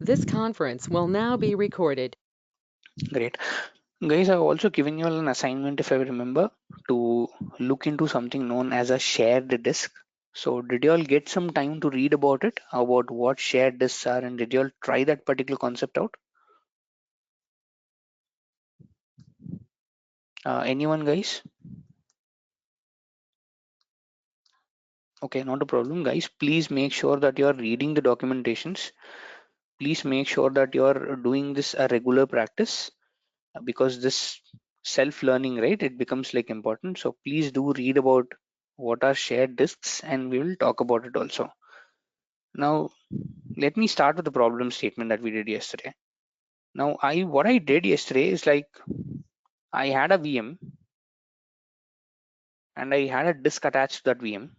This conference will now be recorded. Great. Guys, I've also given you all an assignment, if I remember, to look into something known as a shared disk. So did you all get some time to read about it, about what shared disks are, and did you all try that particular concept out? Anyone, guys? Okay, not a problem, guys. Please make sure that you're reading the documentations. Please make sure that you're doing this a regular practice, because this self-learning, right, it becomes like important. So please do read about what are shared disks, and we will talk about it also. Now, let me start with the problem statement that we did yesterday. Now, what I did yesterday is like I had a VM and I had a disk attached to that VM.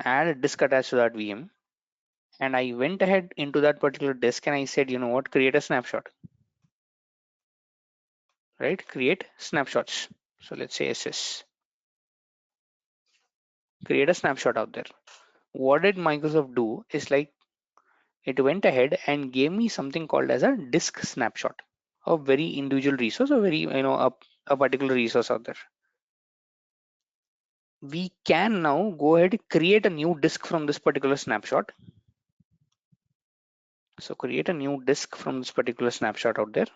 I had a disk attached to that VM, and I went ahead into that particular disk and I said, you know what, create a snapshot, right? Create snapshots. So let's say SS, create a snapshot out there. What did Microsoft do is like it went ahead and gave me something called as a disk snapshot, a very individual resource, a very, a particular resource out there. We can now go ahead and create a new disk from this particular snapshot. So create a new disk from this particular snapshot out there,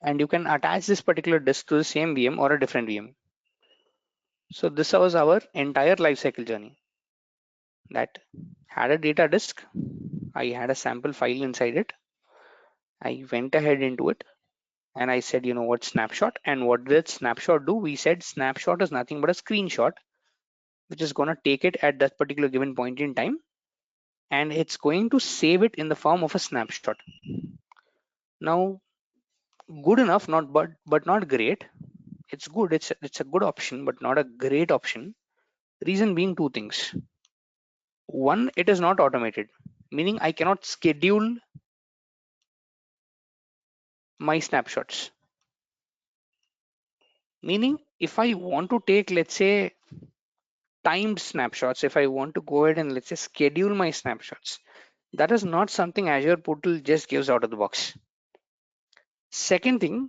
and you can attach this particular disk to the same VM or a different VM. So this was our entire lifecycle journey. That had a data disk, I had a sample file inside it, I went ahead into it and I said, you know what, snapshot. And what did snapshot do? We said snapshot is nothing but a screenshot which is going to take it at that particular given point in time, and it's going to save it in the form of a snapshot. Now, good enough, not but not great. It's good. It's a good option, but not a great option. Reason being two things. One, it is not automated, meaning I cannot schedule my snapshots. Meaning, if I want to take, let's say, timed snapshots, if I want to go ahead and let's say schedule my snapshots, that is not something Azure Portal just gives out of the box. Second thing,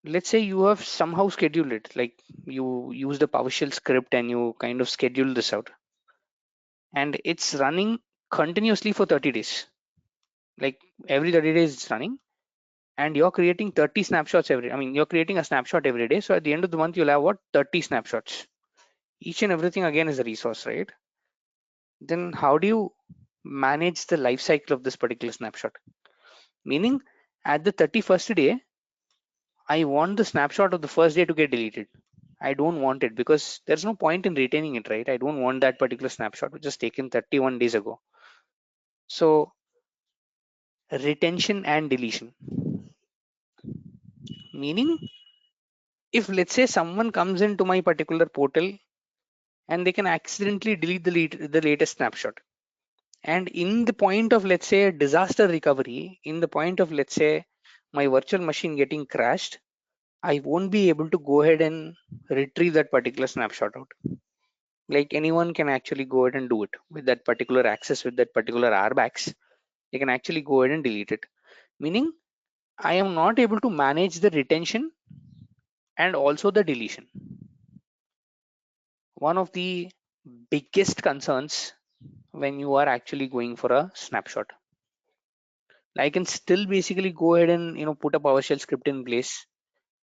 let's say you have somehow scheduled it, like you use the PowerShell script and you kind of schedule this out, and it's running continuously for 30 days. Like every 30 days it's running, and you're creating 30 snapshots you're creating a snapshot every day. So at the end of the month, you'll have what, 30 snapshots. Each and everything again is a resource, right? Then how do you manage the life cycle of this particular snapshot? Meaning at the 31st day, I want the snapshot of the first day to get deleted. I don't want it because there's no point in retaining it, right? I don't want that particular snapshot which is taken 31 days ago. So retention and deletion. Meaning, if let's say someone comes into my particular portal and they can accidentally delete the latest snapshot, and in the point of let's say disaster recovery, in the point of let's say my virtual machine getting crashed, I won't be able to go ahead and retrieve that particular snapshot out. Like anyone can actually go ahead and do it with that particular access, with that particular RBACs. They can actually go ahead and delete it. Meaning I am not able to manage the retention and also the deletion. One of the biggest concerns when you are actually going for a snapshot. I can still basically go ahead and put a PowerShell script in place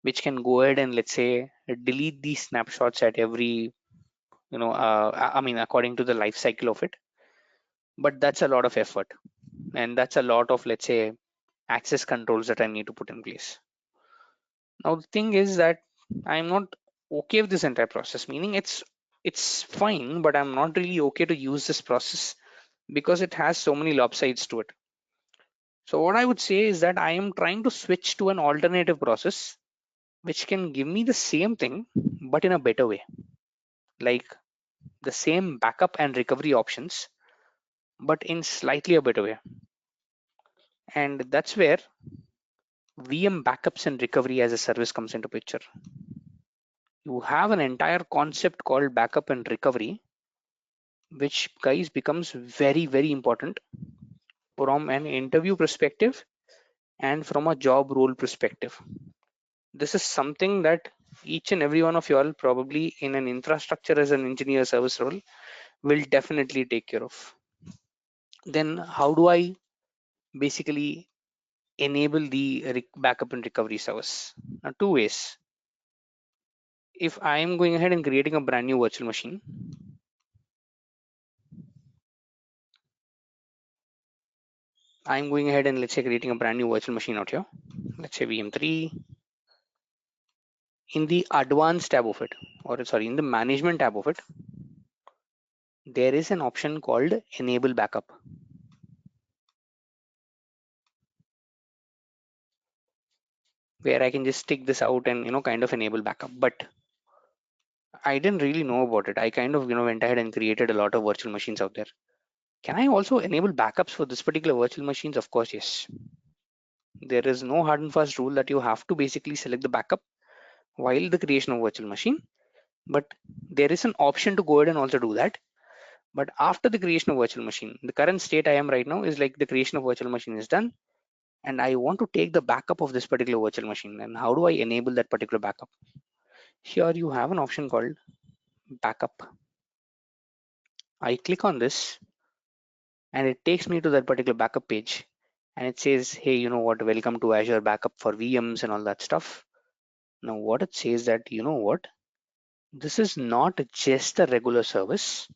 which can go ahead and let's say delete these snapshots at every according to the life cycle of it. But that's a lot of effort, and that's a lot of let's say access controls that I need to put in place. Now the thing is that I'm not okay with this entire process, meaning it's fine, but I'm not really okay to use this process because it has so many lopsides to it. So what I would say is that I am trying to switch to an alternative process which can give me the same thing but in a better way, like the same backup and recovery options but in slightly a better way. And that's where VM backups and recovery as a service comes into picture. you have an entire concept called backup and recovery, which guys becomes very, very important from an interview perspective and from a job role perspective. This is something that each and every one of you all probably in an infrastructure as an engineer service role will definitely take care of. Then how do I basically enable the backup and recovery service? Now, two ways. If I am going ahead and creating a brand new virtual machine, I'm going ahead and let's say creating a brand new virtual machine out here. Let's say VM3. In the advanced tab of it, or sorry, in the management tab of it, there is an option called enable backup, where I can just stick this out and kind of enable backup. But I didn't really know about it. I kind of went ahead and created a lot of virtual machines out there. Can I also enable backups for this particular virtual machines? Of course, yes. There is no hard and fast rule that you have to basically select the backup while the creation of virtual machine, but there is an option to go ahead and also do that. But after the creation of virtual machine, the current state I am right now is like the creation of virtual machine is done, and I want to take the backup of this particular virtual machine. And how do I enable that particular backup? Here you have an option called backup. I click on this and it takes me to that particular backup page, and it says, hey, you know what, welcome to Azure backup for VMs and all that stuff. Now what it says that, what, this is not just a regular service.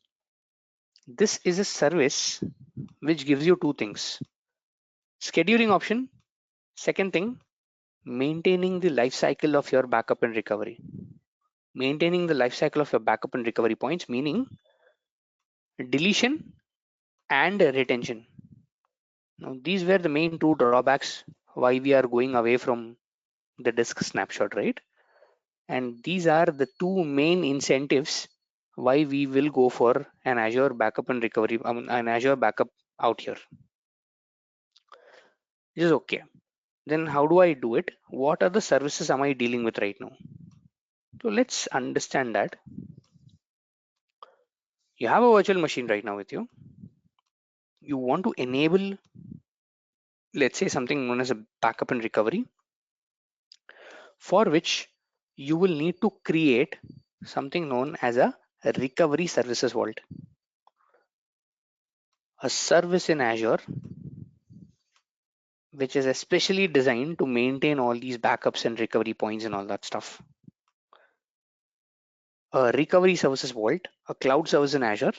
This is a service which gives you two things: scheduling option, second thing, maintaining the life cycle of your backup and recovery. Maintaining the life cycle of your backup and recovery points, meaning deletion and retention. Now these were the main two drawbacks why we are going away from the disk snapshot, right? And these are the two main incentives why we will go for an Azure backup and recovery, an Azure backup out here. This is okay. Then how do I do it? What are the services am I dealing with right now? So let's understand that. You have a virtual machine right now with you. You want to enable, let's say, something known as a backup and recovery, for which you will need to create something known as a recovery services vault, a service in Azure which is especially designed to maintain all these backups and recovery points and all that stuff. A recovery services vault, a cloud service in Azure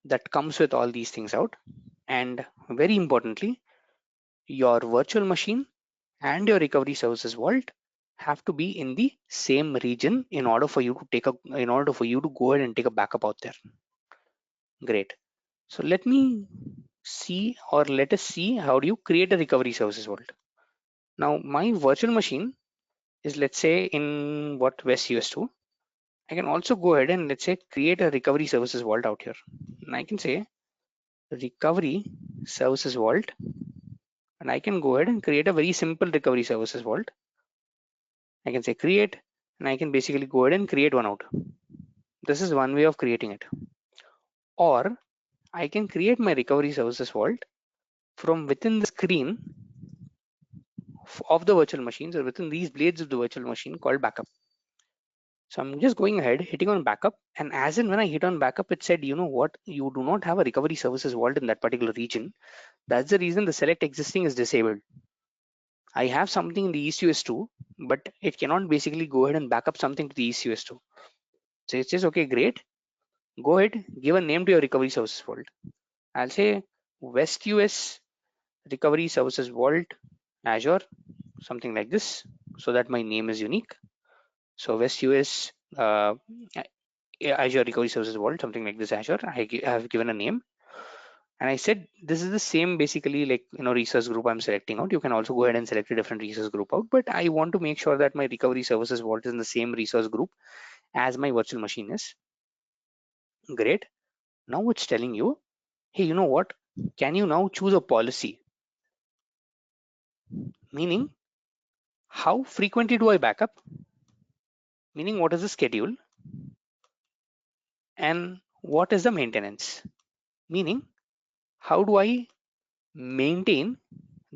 that comes with all these things out. And very importantly, your virtual machine and your recovery services vault have to be in the same region in order for you to go ahead and take a backup out there. Great. So let us see how do you create a recovery services vault. Now my virtual machine is, let's say, in what West US2. I can also go ahead and let's say create a recovery services vault out here. And I can say recovery services vault, and I can go ahead and create a very simple recovery services vault. I can say create, and I can basically go ahead and create one out. This is one way of creating it. Or I can create my recovery services vault from within the screen of the virtual machines, or within these blades of the virtual machine called backup. So I'm just going ahead, hitting on backup, and as in when I hit on backup, it said, you know what, you do not have a recovery services vault in that particular region. That's the reason the select existing is disabled. I have something in the ECUS2, but it cannot basically go ahead and back up something to the ECUS2. So it says, okay, great. Go ahead, give a name to your recovery services vault. I'll say West US Recovery Services Vault Azure, something like this, so that my name is unique. So West US Azure Recovery Services Vault, something like this Azure. I have given a name, and I said this is the same basically like resource group I'm selecting out. You can also go ahead and select a different resource group out, but I want to make sure that my recovery services vault is in the same resource group as my virtual machine is. Great. Now it's telling you, hey, you know what? Can you now choose a policy? Meaning, how frequently do I backup? meaning what is the schedule, and what is the maintenance, meaning how do I maintain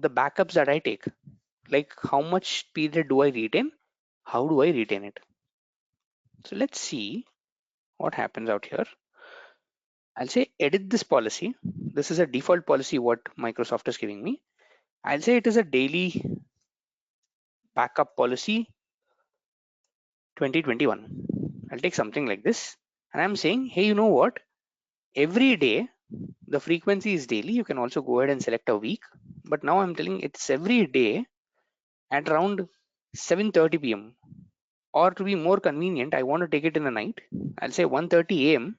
the backups that I take, like how much period do I retain, how do I retain it. So let's see what happens out here. I'll say edit this policy. This is a default policy what Microsoft is giving me. I'll say it is a daily backup policy 2021. I'll take something like this, and I'm saying, hey, you know what, every day the frequency is daily. You can also go ahead and select a week, but now I'm telling it's every day at around 7:30 p.m. Or to be more convenient, I want to take it in the night. I'll say 1:30 a.m.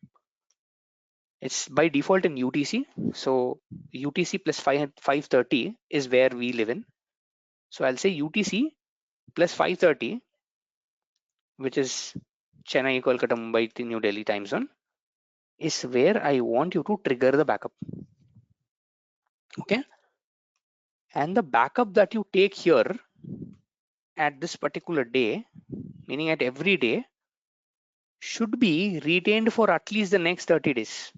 It's by default in UTC. So UTC plus 5:30 is where we live in. So I'll say UTC plus 5:30, which is Chennai, Kolkata, Mumbai to New Delhi time zone, is where I want you to trigger the backup. Okay. And the backup that you take here at this particular day, meaning at every day, should be retained for at least the next 30 days.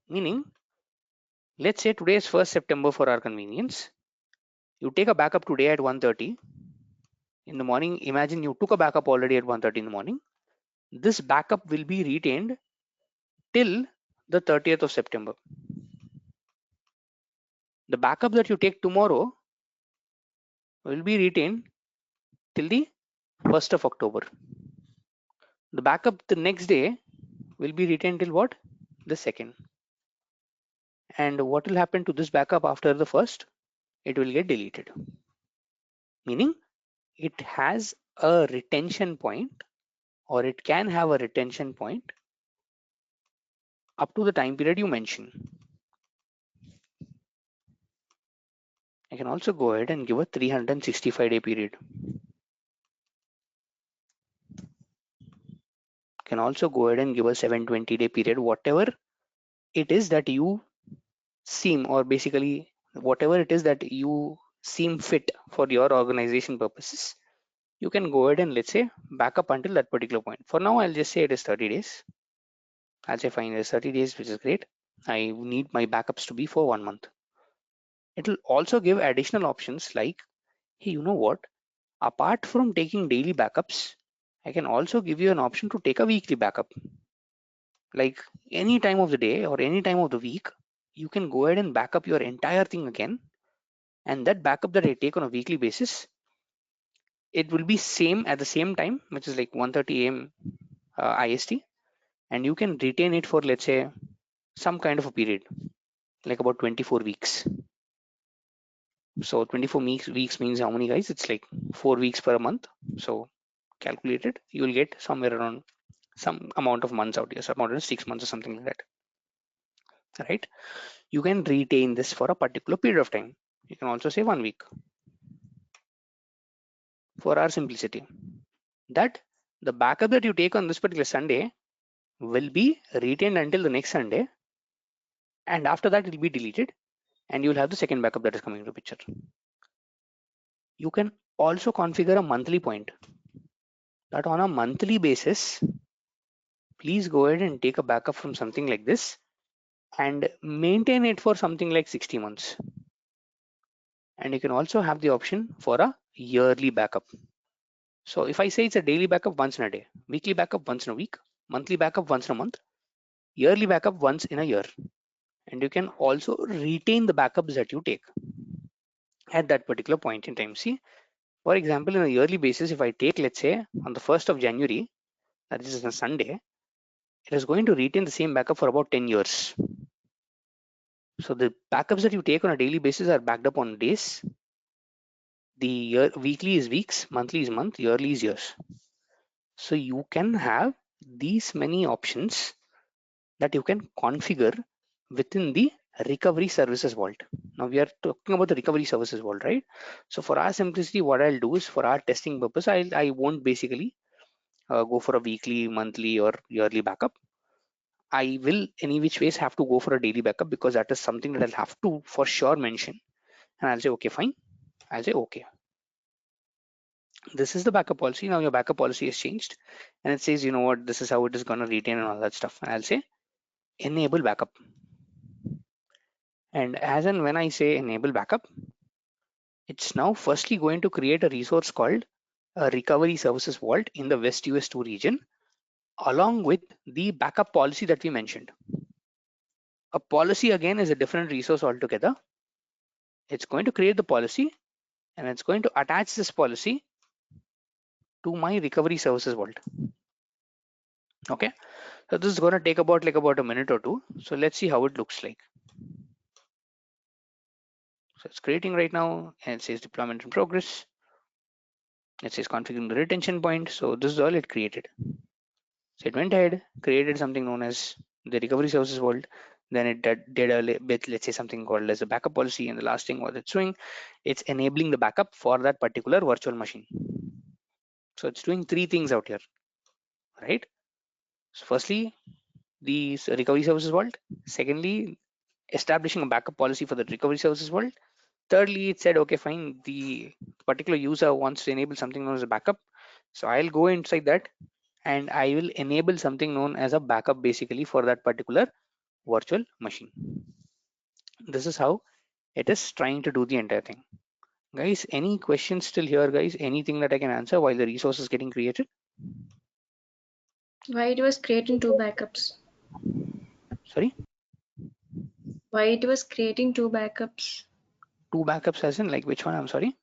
Meaning, let's say today is 1st September for our convenience. You take a backup today at 1:30 in the morning. Imagine you took a backup already at 1:30 in the morning. This backup will be retained till the 30th of September. The backup that you take tomorrow will be retained till the 1st of October. The backup the next day will be retained till what? The 2nd. And what will happen to this backup after the 1st? It will get deleted. Meaning it has a retention point, or it can have a retention point up to the time period you mention. I can also go ahead and give a 365-day period. Can also go ahead and give a 720-day period, whatever it is that you seem, or basically whatever it is that you seem fit for your organization purposes. You can go ahead and let's say back up until that particular point. For now, I'll just say it is 30 days. I'll say fine, it is 30 days, which is great. I need my backups to be for 1 month. It will also give additional options like, hey, you know what? Apart from taking daily backups, I can also give you an option to take a weekly backup. Like any time of the day or any time of the week, you can go ahead and back up your entire thing again. And that backup that I take on a weekly basis, it will be same at the same time, which is like 1:30 a.m. IST. And you can retain it for, let's say, some kind of a period, like about 24 weeks. So 24 weeks means how many, guys? It's like 4 weeks per month. So calculated, you will get somewhere around some amount of months out here, some amount of 6 months or something like that, right? You can retain this for a particular period of time. You can also say 1 week for our simplicity. That the backup that you take on this particular Sunday will be retained until the next Sunday, and after that it will be deleted, and you will have the second backup that is coming into picture. You can also configure a monthly point, that on a monthly basis, please go ahead and take a backup from something like this and maintain it for something like 60 months. And you can also have the option for a yearly backup. So if I say it's a daily backup once in a day, weekly backup once in a week, monthly backup once in a month, yearly backup once in a year. And you can also retain the backups that you take at that particular point in time. See, for example, in a yearly basis, if I take, let's say, on the 1st of January, that is a Sunday, it is going to retain the same backup for about 10 years. So the backups that you take on a daily basis are backed up on days. The weekly is weeks, monthly is month, yearly is years. So you can have these many options that you can configure within the recovery services vault. Now we are talking about the recovery services vault, right? So for our simplicity, what I'll do is for our testing purpose, I won't basically go for a weekly, monthly, or yearly backup. I will any which ways have to go for a daily backup because that is something that I'll have to for sure mention. And I'll say, okay, fine. I'll say, okay. This is the backup policy. Now your backup policy is changed, and it says, you know what, this is how it is going to retain and all that stuff. And I'll say enable backup. And as and when I say enable backup, it's now firstly going to create a resource called a recovery services vault in the West US2 region, along with the backup policy that we mentioned. A policy again is a different resource altogether. It's going to create the policy, and it's going to attach this policy to my recovery services vault. Okay, so this is going to take about a minute or two. So let's see how it looks like. So it's creating right now, and it says deployment in progress. It says configuring the retention point. So this is all it created. So it went ahead, created something known as the recovery services vault. Then it did a bit, let's say something called as a backup policy. And the last thing what it's doing, it's enabling the backup for that particular virtual machine. So it's doing three things out here, right? So firstly, the recovery services vault. Secondly, establishing a backup policy for the recovery services vault. Thirdly, it said, okay, fine, the particular user wants to enable something known as a backup. So I'll go inside that and I will enable something known as a backup basically for that particular virtual machine. This is how it is trying to do the entire thing. Guys, any questions still here, guys? Anything that I can answer while the resource is getting created? Why it was creating two backups? Sorry? Why it was creating two backups? Two backups as in like which one? I'm sorry.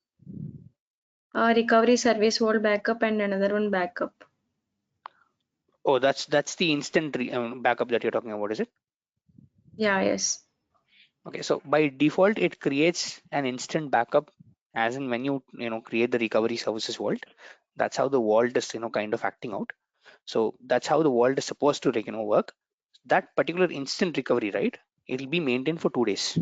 Recovery service vault backup and another one backup. Oh, that's the instant backup that you're talking about, is it? Yeah, yes. Okay, so by default, it creates an instant backup as in when you create the recovery services vault. That's how the vault is kind of acting out. So that's how the vault is supposed to work. That particular instant recovery, right? It'll be maintained for 2 days.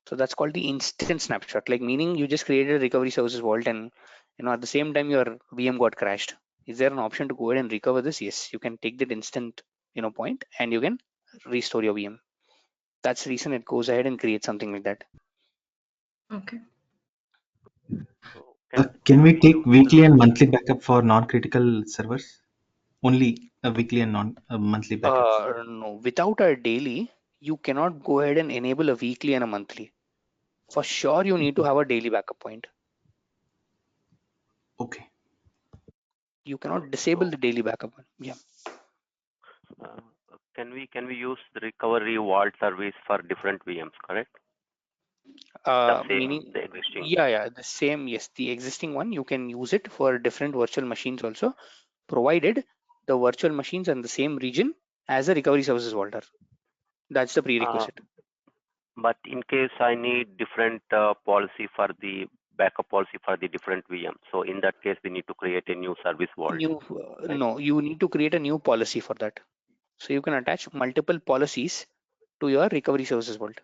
So that's called the instant snapshot, like meaning you just created a recovery services vault and at the same time your VM got crashed. Is there an option to go ahead and recover this? Yes, you can take that instant point and you can restore your VM. That's the reason it goes ahead and creates something like that. Okay. So Can can we we take use weekly and monthly backup for non-critical servers? Only a weekly and monthly backups. No, without a daily, you cannot go ahead and enable a weekly and a monthly. For sure, you need to have a daily backup point. Okay. You cannot disable the so daily backup one. Yeah. uh, can we use the recovery vault service for different VMs, correct? The same, Meaning, the existing. yeah, the same. Yes, the existing one, you can use it for different virtual machines also, provided the virtual machines in the same region as a recovery services vaulter. That's the Uh, prerequisite. but in case I need different policy for the backup policy for the different VM, so in that case we need to create a new service vault, right? No, you need to create a new policy for that. So you can attach multiple policies to your recovery services vault.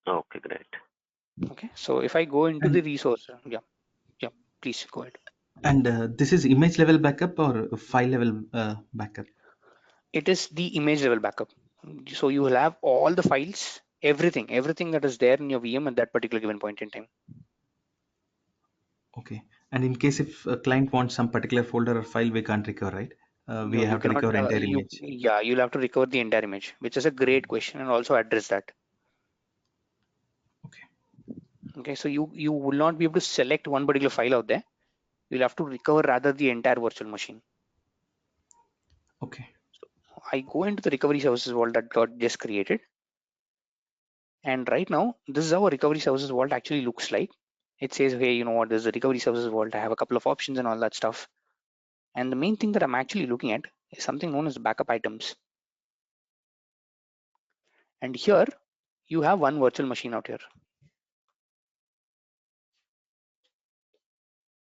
Okay, great. Okay, so if I go into the And resource, yeah, please go ahead. this is image level backup or file level backup? It is the image level backup. So you will have all the files, everything that is there in your VM at that particular given point in time. Okay. And in case if a client wants some particular folder or file, we can't recover, right? We No, you have to cannot. recover entire image. You'll have to recover the entire image, which is a great question, and also address that. Okay. Okay, so you will not be able to select one particular file out there. You'll have to recover rather the entire virtual machine. Okay. I go into the recovery services vault that got just created, and right now this is how a recovery services vault actually looks like. It says, hey, you know what? There's a recovery services vault. I have a couple of options and all that stuff. And the main thing that I'm actually looking at is something known as backup items. And here you have one virtual machine out here.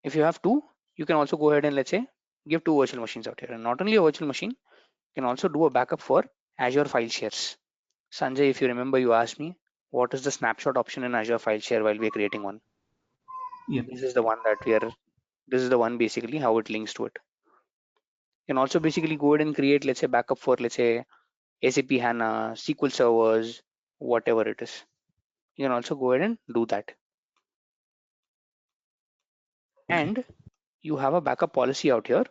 If you have two, you can also go ahead and let's say give two virtual machines out here. And not only a virtual machine, you can also do a backup for Azure file shares. Sanjay, if you remember, you asked me what is the snapshot option in Azure file share while we're creating one. Yep. This is the one that this is the one basically how it links to it. You can also basically go ahead and create, let's say, backup for, let's say, SAP HANA, SQL servers, whatever it is. You can also go ahead and do that. And you have a backup policy out here.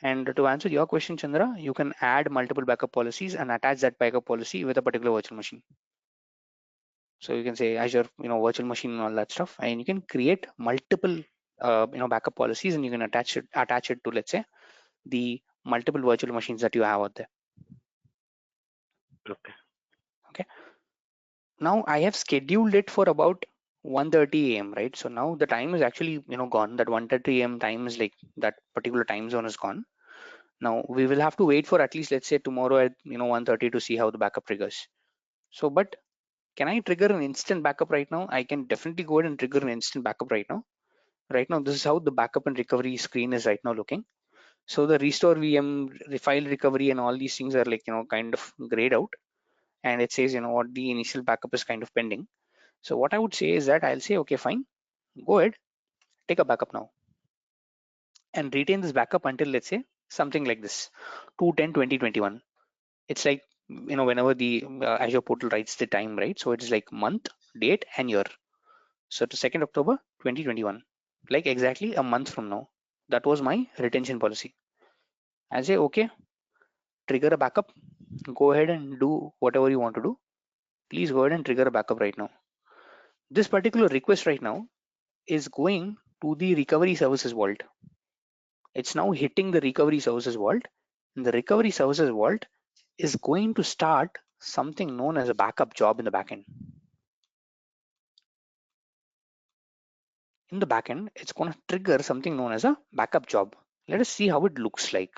And to answer your question, Chandra, you can add multiple backup policies and attach that backup policy with a particular virtual machine. So you can say Azure, virtual machine and all that stuff, and you can create multiple, backup policies, and you can attach it to, let's say, the multiple virtual machines that you have out there. Okay. Okay. Now I have scheduled it for about 1:30 a.m. right? So now the time is actually gone. That 1:30 a.m. time is like that particular time zone is gone. Now we will have to wait for at least, let's say, tomorrow at 1:30 to see how the backup triggers. So, but can I trigger an instant backup right now? I can definitely go ahead and trigger an instant backup right now. Right now, this is how the backup and recovery screen is right now looking. So the restore VM, file recovery, and all these things are like kind of grayed out, and it says what the initial backup is kind of pending. So what I would say is that I'll say, okay, fine, go ahead, take a backup now, and retain this backup until, let's say, something like this, 2/10/2021. It's like whenever the Azure portal writes the time, right? So it's like month, date, and year. So to 2nd October 2021, like exactly a month from now. That was my retention policy. I say, okay, trigger a backup, go ahead and do whatever you want to do. Please go ahead and trigger a backup right now. This particular request right now is going to the recovery services vault. It's now hitting the recovery services vault, and the recovery services vault is going to start something known as a backup job in the backend. In the backend, it's going to trigger something known as a backup job. Let us see how it looks like.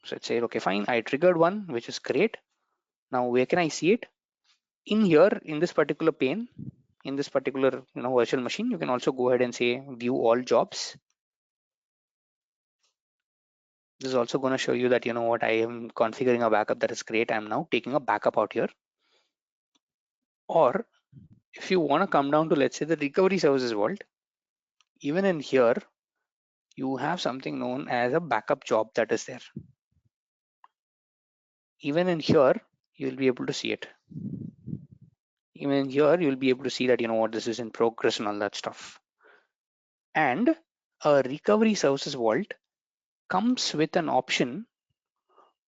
So it said, okay, fine, I triggered one, which is great. Now, where can I see it? In here, in this particular pane, in this particular virtual machine, you can also go ahead and say view all jobs. This is also going to show you that what, I am configuring a backup. That is great. I'm now taking a backup out here. Or if you want to come down to, let's say, the recovery services vault, even in here, you have something known as a backup job that is there. Even in here, you'll be able to see it. Even in here, you'll be able to see that what, this is in progress and all that stuff. And a recovery services vault comes with an option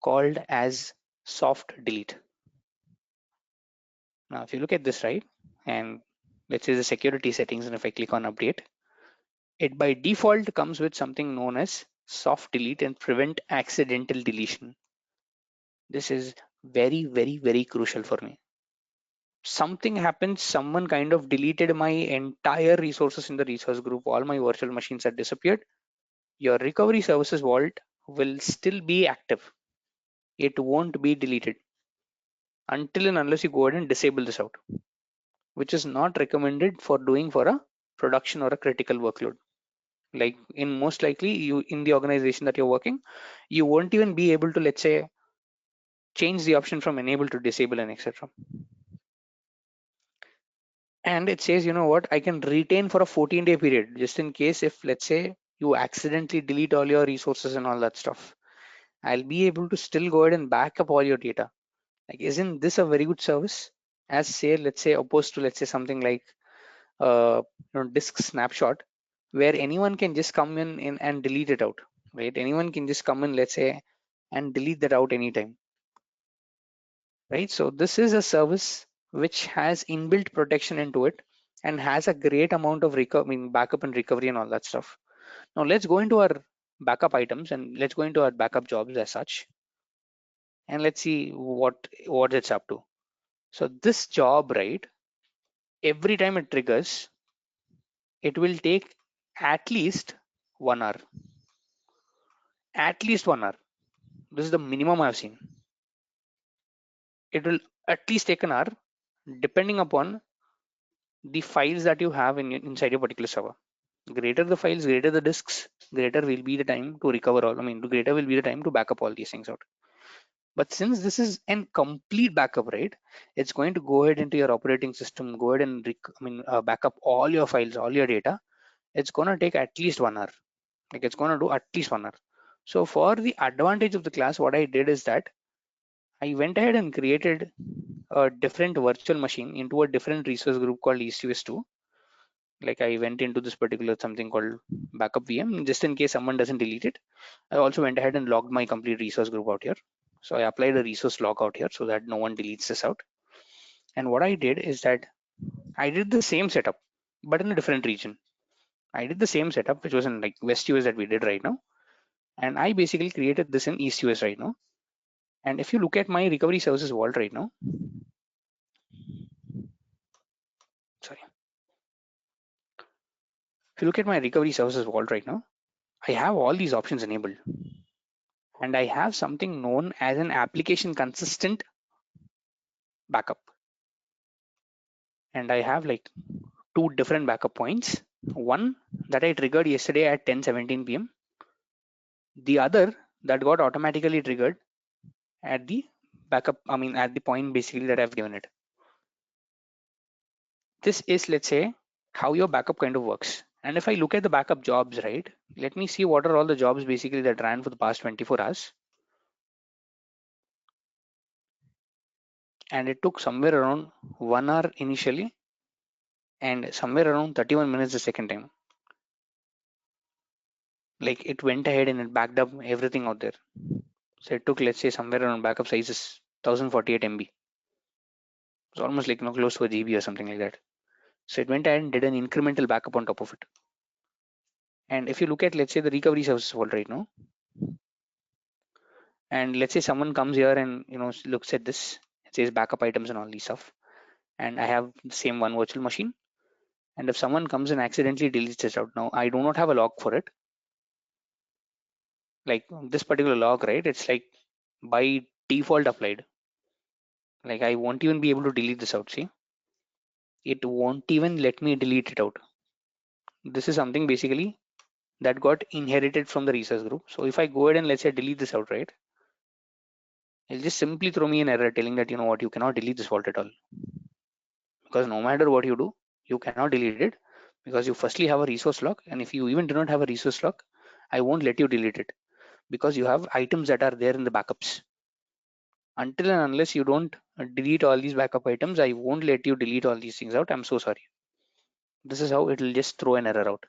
called as soft delete. Now, if you look at this, right, and let's say the security settings, and if I click on update, it by default comes with something known as soft delete and prevent accidental deletion. This is very, very, very crucial for me. Something happens, someone kind of deleted my entire resources in the resource group, all my virtual machines have disappeared. Your recovery services vault will still be active. It won't be deleted until and unless you go ahead and disable this out, which is not recommended for doing for a production or a critical workload. Like in most likely you in the organization that you're working, you won't even be able to, let's say, change the option from enable to disable and etc. And it says, what, I can retain for a 14-day period, just in case if, let's say, you accidentally delete all your resources and all that stuff. I'll be able to still go ahead and back up all your data. Like, isn't this a very good service? As say, let's say, opposed to, let's say, something like disk snapshot, where anyone can just come in and delete it out, right? Anyone can just come in, let's say, and delete that out anytime, right? So this is a service which has inbuilt protection into it and has a great amount of backup and recovery and all that stuff. Now let's go into our backup items and let's go into our backup jobs as such, and let's see what it's up to. So this job, right, every time it triggers, it will take at least 1 hour. At least 1 hour. This is the minimum I've seen. It will at least take an hour, depending upon the files that you have inside your particular server. Greater the files, greater the disks, greater will be the time to recover all. Greater will be the time to back up all these things out. But since this is an complete backup, right, it's going to go ahead into your operating system, go ahead and back up all your files, all your data. It's going to take at least 1 hour. Like it's going to do at least 1 hour. So for the advantage of the class, what I did is that I went ahead and created a different virtual machine into a different resource group called ECS2. Like I went into this particular something called backup VM just in case someone doesn't delete it. I also went ahead and logged my complete resource group out here. So I applied a resource log out here so that no one deletes this out. And what I did is that I did the same setup, but in a different region. I did the same setup, which was in like West US that we did right now. And I basically created this in East US right now. And if you look at my recovery services vault right now, sorry. If you look at my recovery services vault right now, I have all these options enabled. And I have something known as an application consistent backup. And I have like two different backup points. One that I triggered yesterday at 10:17 p.m. The other that got automatically triggered at the backup, at the point basically that I've given it. This is, let's say, how your backup kind of works. And if I look at the backup jobs, right, let me see what are all the jobs basically that ran for the past 24 hours. And it took somewhere around 1 hour initially and somewhere around 31 minutes the second time. Like it went ahead and it backed up everything out there. So it took, let's say, somewhere around backup sizes 1048 MB. It's almost like close to a GB or something like that. So it went ahead and did an incremental backup on top of it. And if you look at, let's say, the recovery services vault right now, and let's say someone comes here and looks at this, it says backup items and all these stuff, and I have the same one virtual machine. And if someone comes and accidentally deletes this out, now I do not have a log for it. Like this particular log, right? It's like by default applied. Like I won't even be able to delete this out. See, it won't even let me delete it out. This is something basically that got inherited from the research group. So if I go ahead and let's say delete this out, right, it'll just simply throw me an error telling that what, you cannot delete this vault at all, because no matter what you do, you cannot delete it because you firstly have a resource log, and if you even do not have a resource log, I won't let you delete it because you have items that are there in the backups. Until and unless you don't delete all these backup items, I won't let you delete all these things out. I'm so sorry. This is how it will just throw an error out,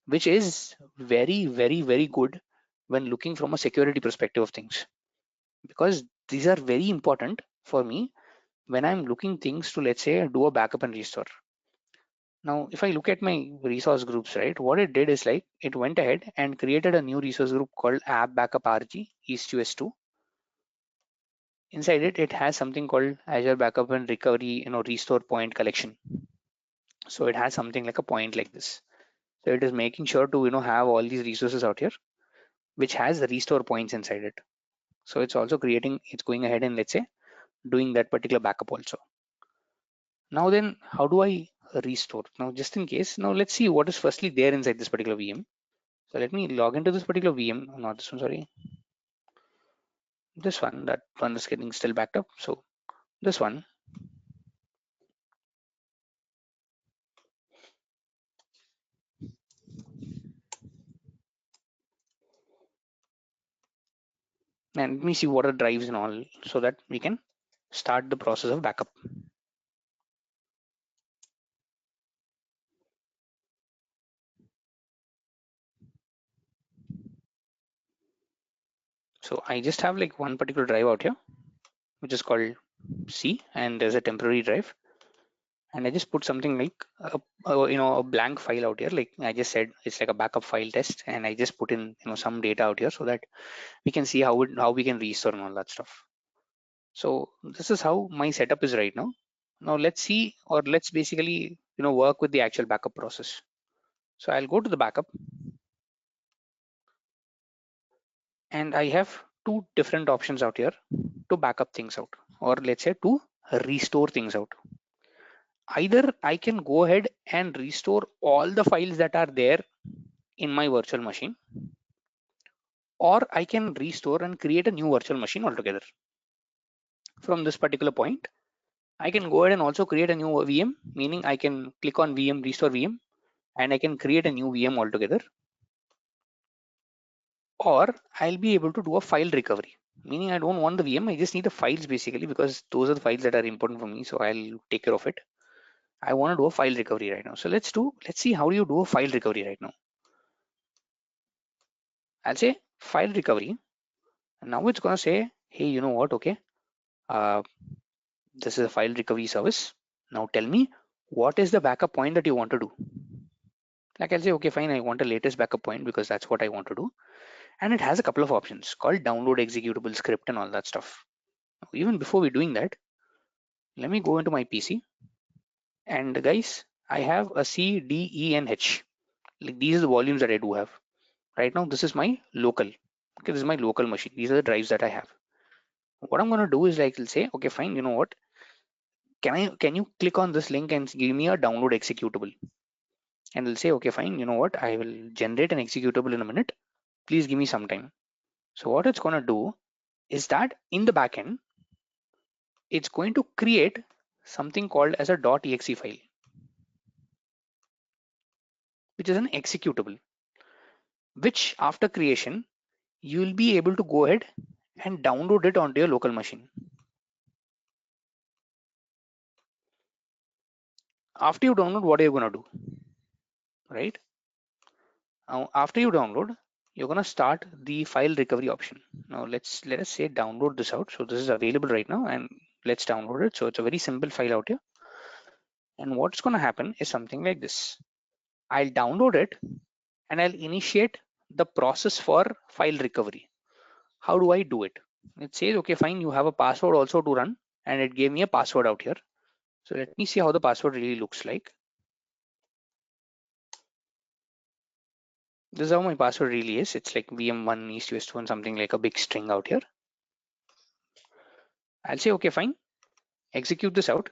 which is very, very, very good when looking from a security perspective of things, because these are very important for me when I'm looking things to, let's say, do a backup and restore. Now, if I look at my resource groups, right, what it did is like it went ahead and created a new resource group called App Backup RG East US2. Inside it, it has something called Azure Backup and Recovery, Restore Point Collection. So it has something like a point like this. So it is making sure to, have all these resources out here, which has the restore points inside it. So it's also it's going ahead and let's say doing that particular backup also. Now then, how do I restore? Now, just in case, now let's see what is firstly there inside this particular VM. So let me log into this particular VM, not this one, sorry. This one, that one is getting still backed up. So this one. And let me see what are drives and all so that we can start the process of backup. So I just have like one particular drive out here, which is called C, and there's a temporary drive. And I just put something like a blank file out here. Like I just said, it's like a backup file test, and I just put in some data out here so that we can see how we can restore and all that stuff. So this is how my setup is right now. Now let's see, or let's basically work with the actual backup process. So I'll go to the backup, and I have two different options out here to backup things out, or let's say to restore things out. Either I can go ahead and restore all the files that are there in my virtual machine, or I can restore and create a new virtual machine altogether. From this particular point, I can go ahead and also create a new VM, meaning I can click on VM, restore VM, and I can create a new VM altogether. Or I'll be able to do a file recovery, meaning I don't want the VM, I just need the files basically, because those are the files that are important for me. So I'll take care of it. I want to do a file recovery right now. So let's see how do you do a file recovery right now. I'll say file recovery, and now it's gonna say, hey, you know what? Okay, this is a file recovery service. Now tell me, what is the backup point that you want to do? Like I'll say, okay, fine, I want a latest backup point because that's what I want to do. And it has a couple of options called download executable script and all that stuff. Even before we're doing that, let me go into my PC. And guys, I have a C, D, E, and H. Like these are the volumes that I do have. Right now, this is my local. Okay, this is my local machine. These are the drives that I have. What I'm gonna do is like, I'll say, okay, fine, you know what? Can you click on this link and give me a download executable? And I'll say, okay, fine, you know what? I will generate an executable in a minute. Please give me some time. So what it's gonna do is that in the backend, it's going to create something called as a .exe file, which is an executable, which after creation, you will be able to go ahead and download it onto your local machine. After you download, what are you gonna do? Right? Now, after you download, you're gonna start the file recovery option. Now let us say download this out. So this is available right now, and let's download it. So it's a very simple file out here. And what's gonna happen is something like this. I'll download it and I'll initiate the process for file recovery. How do I do it? It says, okay, fine, you have a password also to run, and it gave me a password out here. So let me see how the password really looks like. This is how my password really is. It's like VM1 east west 1, something like a big string out here. I'll say, okay, fine, execute this out.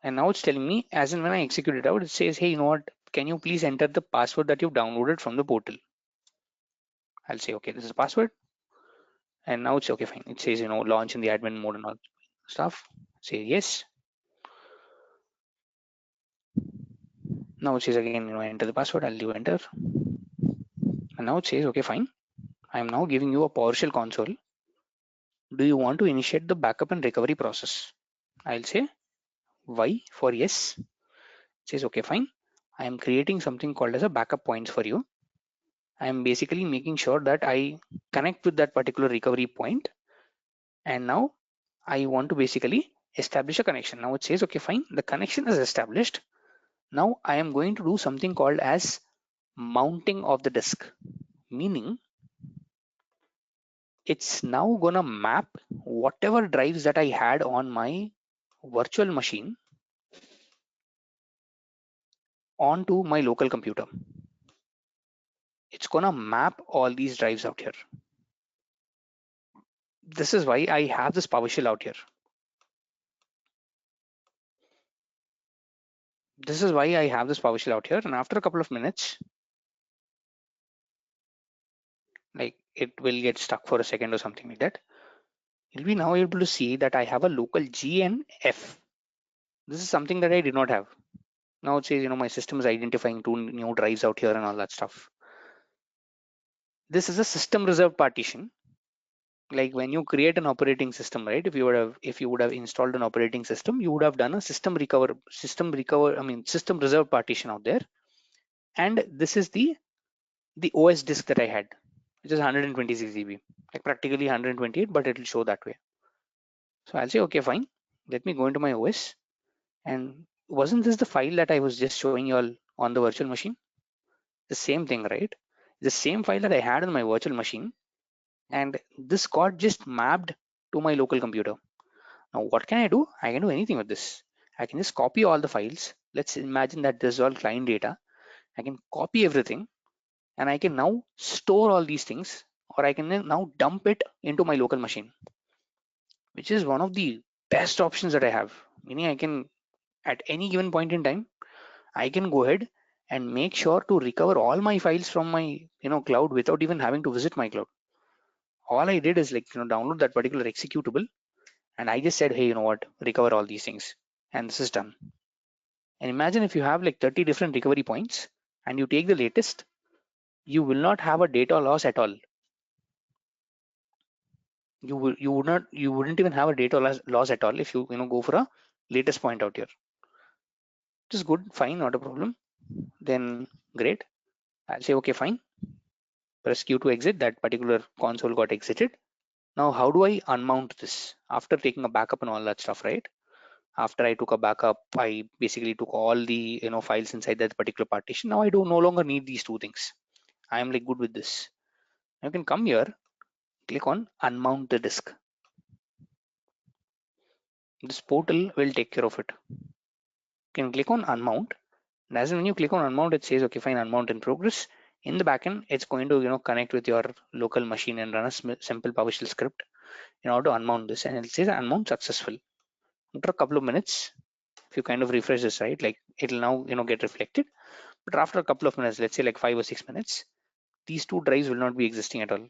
And now it's telling me, as in when I execute it out, it says, hey, you know what? Can you please enter the password that you've downloaded from the portal? I'll say, okay, this is the password. And now it's okay, fine. It says, you know, launch in the admin mode and all stuff. Say yes. Now it says again, you know, enter the password. I'll do enter. And now it says, okay, fine. I'm now giving you a PowerShell console. Do you want to initiate the backup and recovery process? I'll say Y for yes. It says, okay, fine. I am creating something called as a backup points for you. I am basically making sure that I connect with that particular recovery point. And now I want to basically establish a connection. Now it says, okay, fine. The connection is established. Now I am going to do something called as mounting of the disk, meaning it's now gonna map whatever drives that I had on my virtual machine onto my local computer. It's gonna map all these drives out here. This is why I have this PowerShell out here. This is why I have this PowerShell out here. And after a couple of minutes, like it will get stuck for a second or something like that. You'll be now able to see that I have a local G and F. This is something that I did not have. Now it says, you know, my system is identifying 2 new drives out here and all that stuff. This is a system reserved partition. Like when you create an operating system, right? If you would have installed an operating system, you would have done a system reserved partition out there. And this is the OS disk that I had, which is 126 GB, like practically 128, but it will show that way. So I'll say, okay, fine. Let me go into my OS. And wasn't this the file that I was just showing you all on the virtual machine? The same thing, right? The same file that I had on my virtual machine, and this got just mapped to my local computer. Now, what can I do? I can do anything with this. I can just copy all the files. Let's imagine that this is all client data. I can copy everything, and I can now store all these things, or I can then now dump it into my local machine, which is one of the best options that I have. Meaning I can, at any given point in time, I can go ahead and make sure to recover all my files from my cloud without even having to visit my cloud. All I did is like download that particular executable, and I just said, hey, you know what, recover all these things, and this is done. And imagine if you have like 30 different recovery points and you take the latest, you will not have a data loss at all. You wouldn't even have a data loss at all if you go for a latest point out here. It is good, fine, not a problem. Then great. I'll say okay, fine. Press Q to exit. That particular console got exited. Now, how do I unmount this after taking a backup and all that stuff, right? After I took a backup, I basically took all the files inside that particular partition. Now I do no longer need these two things. I am like good with this. You can come here, click on unmount the disk. This portal will take care of it. You can click on unmount. And as when you click on unmount, it says okay, fine, unmount in progress. In the backend, it's going to connect with your local machine and run a simple PowerShell script in order to unmount this, and it says unmount successful. After a couple of minutes, if you kind of refresh this, right, like it'll now get reflected. But after a couple of minutes, let's say like 5 or 6 minutes, these two drives will not be existing at all.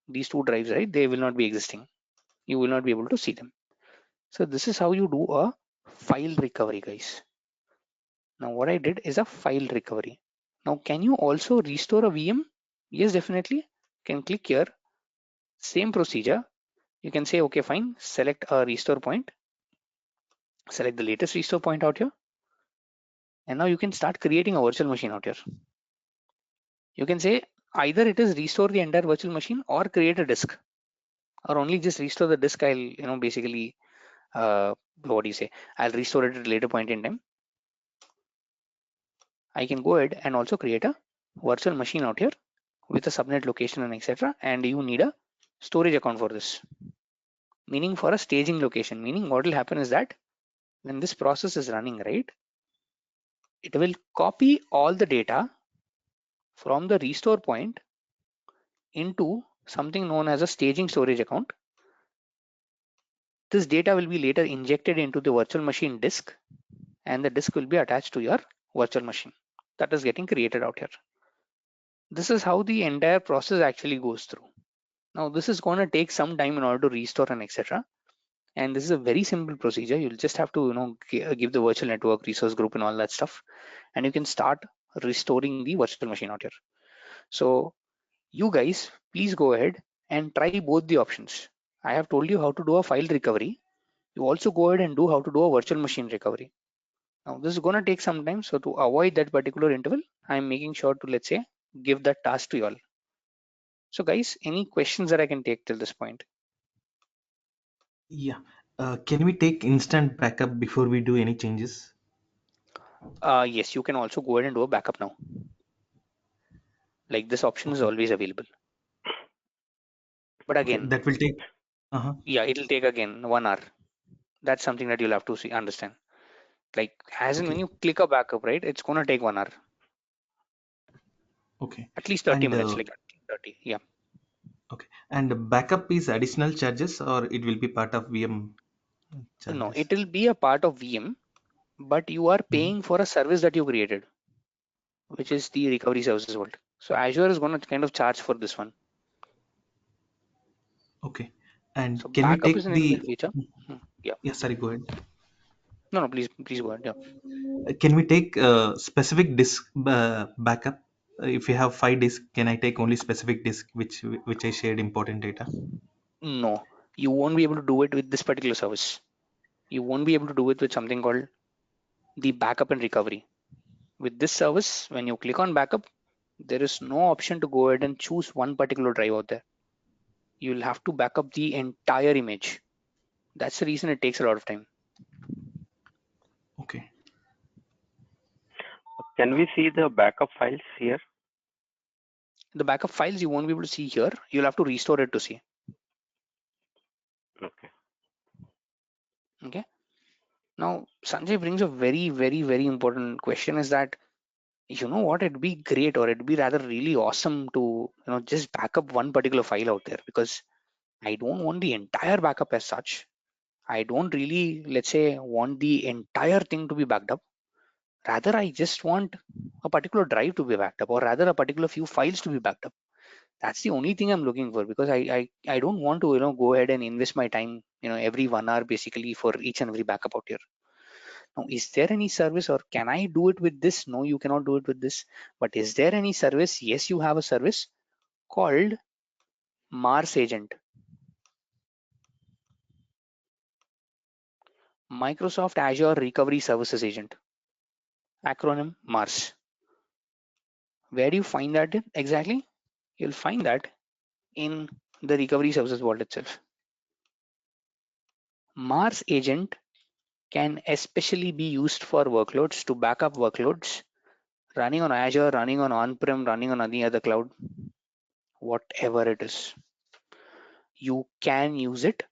These two drives, right, they will not be existing. You will not be able to see them. So this is how you do a file recovery, guys. Now what I did is a file recovery. Now can you also restore a VM? Yes, definitely. Can click here, same procedure. You can say okay, fine, select a restore point, select the latest restore point out here, and now you can start creating a virtual machine out here. You can say either it is restore the entire virtual machine or create a disk, or only just restore the disk. I'll basically what do you say, I'll restore it at a later point in time. I can go ahead and also create a virtual machine out here with a subnet location and etc. And you need a storage account for this, meaning for a staging location. Meaning what will happen is that when this process is running, right, it will copy all the data from the restore point into something known as a staging storage account. This data will be later injected into the virtual machine disk, and the disk will be attached to your virtual machine that is getting created out here. This is how the entire process actually goes through. Now this is going to take some time in order to restore and etc. And this is a very simple procedure. You'll just have to give the virtual network resource group and all that stuff, and you can start restoring the virtual machine out here. So you guys please go ahead and try both the options. I have told you how to do a file recovery. You also go ahead and do how to do a virtual machine recovery. Now this is going to take some time, so to avoid that particular interval, I'm making sure to, let's say, give that task to you all. So guys, any questions that I can take till this point? Yeah. Can we take instant backup before we do any changes? Yes, you can also go ahead and do a backup now. Like this option is Okay. always available. But Okay. again, That will take. yeah, it'll take again 1 hour. That's something that you'll have to see, understand. Like as in when Okay. you click a backup, right, it's gonna take 1 hour. Okay. At least 30 And minutes, like 30. Yeah. okay. And backup is additional charges, or it will be part of VM No, charges? it will be a part of VM, but you are Mhm. paying for a service that you created, which is the recovery services world. So Azure is going to kind of charge for this one. Okay. So And can we backup is take an the? inbuilt feature. Yeah. Yeah. Sorry. Go ahead. No, please go ahead. Yeah. Can we take specific disk backup? If you have 5 disks, can I take only specific disk which I shared important data? No, you won't be able to do it with this particular service. You won't be able to do it with something called the backup and recovery. With this service, when you click on backup, there is no option to go ahead and choose one particular drive out there. You'll have to back up the entire image. That's the reason it takes a lot of time. Okay. Can we see the backup files here? The backup files you won't be able to see here. You'll have to restore it to see. Okay. Okay. Now, Sanjay brings a very, very, very important question is that, you know what, it'd be great or it'd be rather really awesome to, just back up one particular file out there, because I don't want the entire backup as such. I don't really, let's say, want the entire thing to be backed up. Rather, I just want a particular drive to be backed up, or rather a particular few files to be backed up. That's the only thing I'm looking for, because I don't want to, go ahead and invest my time, every 1 hour basically for each and every backup out here. Now, is there any service, or can I do it with this? No, you cannot do it with this. But is there any service? Yes, you have a service called Mars Agent, Microsoft Azure Recovery Services Agent. acronym MARS. Where do you find that in exactly? You'll find that in the recovery services vault itself. MARS agent can especially be used for workloads to back up workloads running on Azure, running on-prem, running on any other cloud, whatever it is. You can use it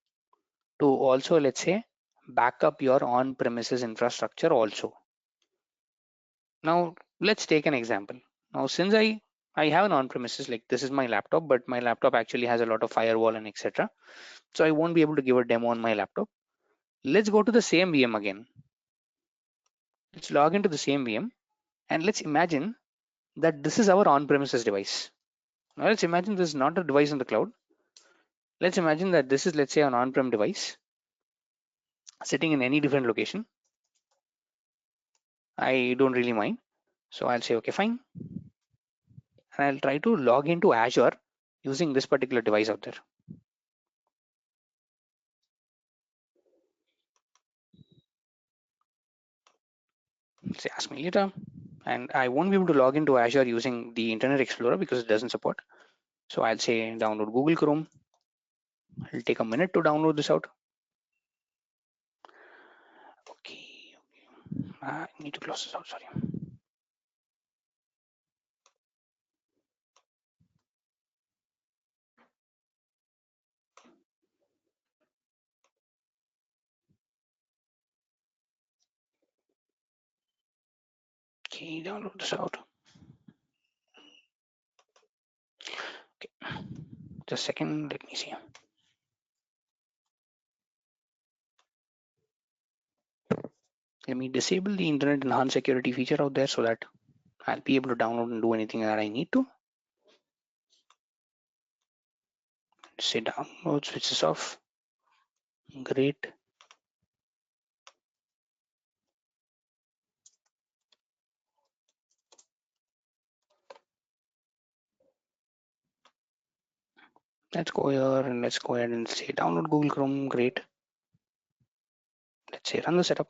to also, let's say, back up your on-premises infrastructure also. Now, let's take an example. Now, since I have an on-premises, like this is my laptop, but my laptop actually has a lot of firewall and etc. So I won't be able to give a demo on my laptop. Let's go to the same VM again. Let's log into the same VM and let's imagine that this is our on-premises device. Now let's imagine this is not a device on the cloud. Let's imagine that this is, let's say, an on-prem device sitting in any different location. I don't really mind. So I'll say, okay, fine. And I'll try to log into Azure using this particular device out there. Say ask me later. And I won't be able to log into Azure using the Internet Explorer because it doesn't support. So I'll say download Google Chrome. It'll take a minute to download this out. Okay. I need to close this out, sorry. Okay, download this out. Okay, just a second, let me see. Let me disable the internet enhanced security feature out there so that I'll be able to download and do anything that I need to. Say download, switch this off. Great. Let's go here and let's go ahead and say download Google Chrome. Great. Let's say run the setup.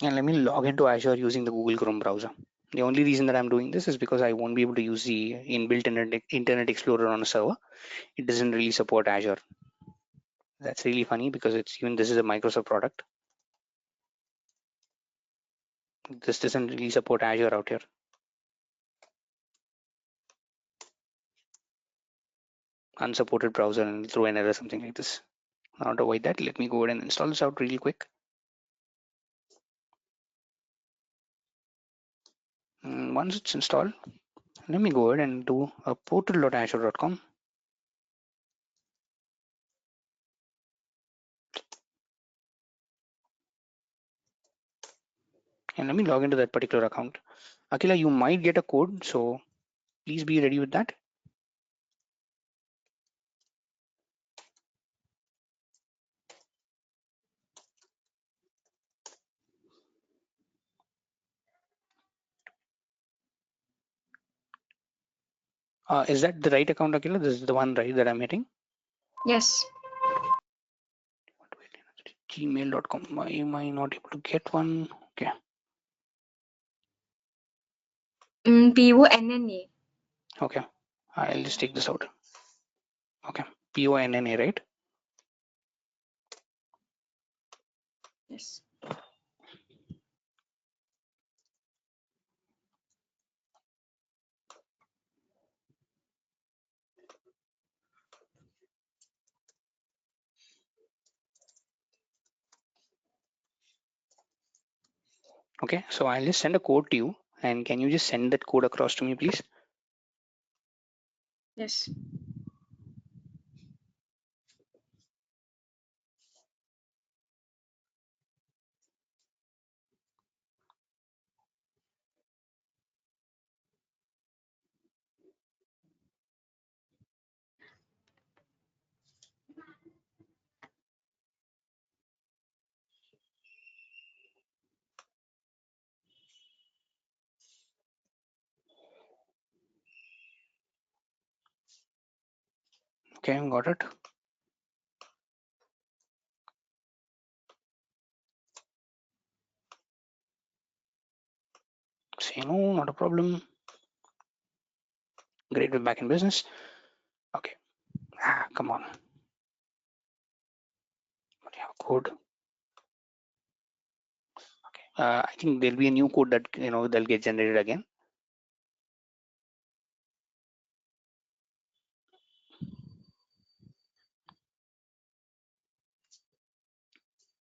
And let me log into Azure using the Google Chrome browser. The only reason that I'm doing this is because I won't be able to use the inbuilt Internet Explorer on a server. It doesn't really support Azure. That's really funny because it's even this is a Microsoft product. This doesn't really support Azure out here. Unsupported browser and throw an error, something like this. Now to avoid that, let me go ahead and install this out really quick. And once it's installed, let me go ahead and do a portal.azure.com. And let me log into that particular account. Akila, you might get a code, so please be ready with that. Is that the right account, Akila? This is the one, right, that I'm hitting? Yes. Gmail.com. Why am I not able to get one? Okay. PONNA. Okay. I'll just take this out. Okay. PONNA, right? Yes. Okay. So I'll just send a code to you. And can you just send that code across to me, please? Yes. Okay, got it. Say no, not a problem. Great, we're back in business. Okay. Come on. What do you have code? Okay. I think there'll be a new code that that'll get generated again.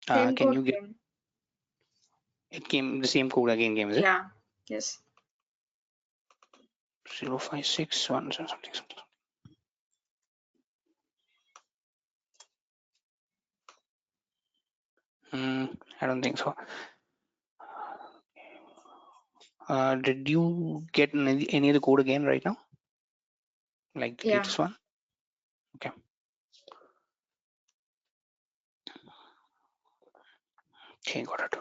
Same Can code you get came. it came the same code again came, is it? Yeah. Yes. 0561 something. I don't think so. Did you get any of the code again right now? Like the Yeah. latest one? Okay. Okay, got it.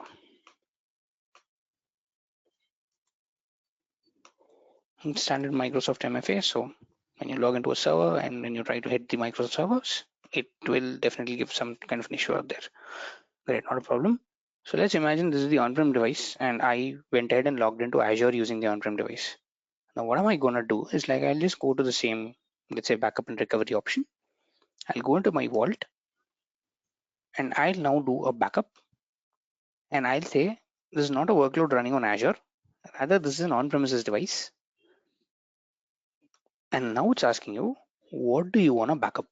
Standard Microsoft MFA. So when you log into a server and when you try to hit the Microsoft servers, it will definitely give some kind of an issue out there. Great, not a problem. So let's imagine this is the on-prem device and I went ahead and logged into Azure using the on-prem device. Now what am I gonna do is like I'll just go to the same, let's say, backup and recovery option. I'll go into my vault and I'll now do a backup, and I'll say this is not a workload running on Azure, rather this is an on-premises device. And now it's asking you, what do you want to backup?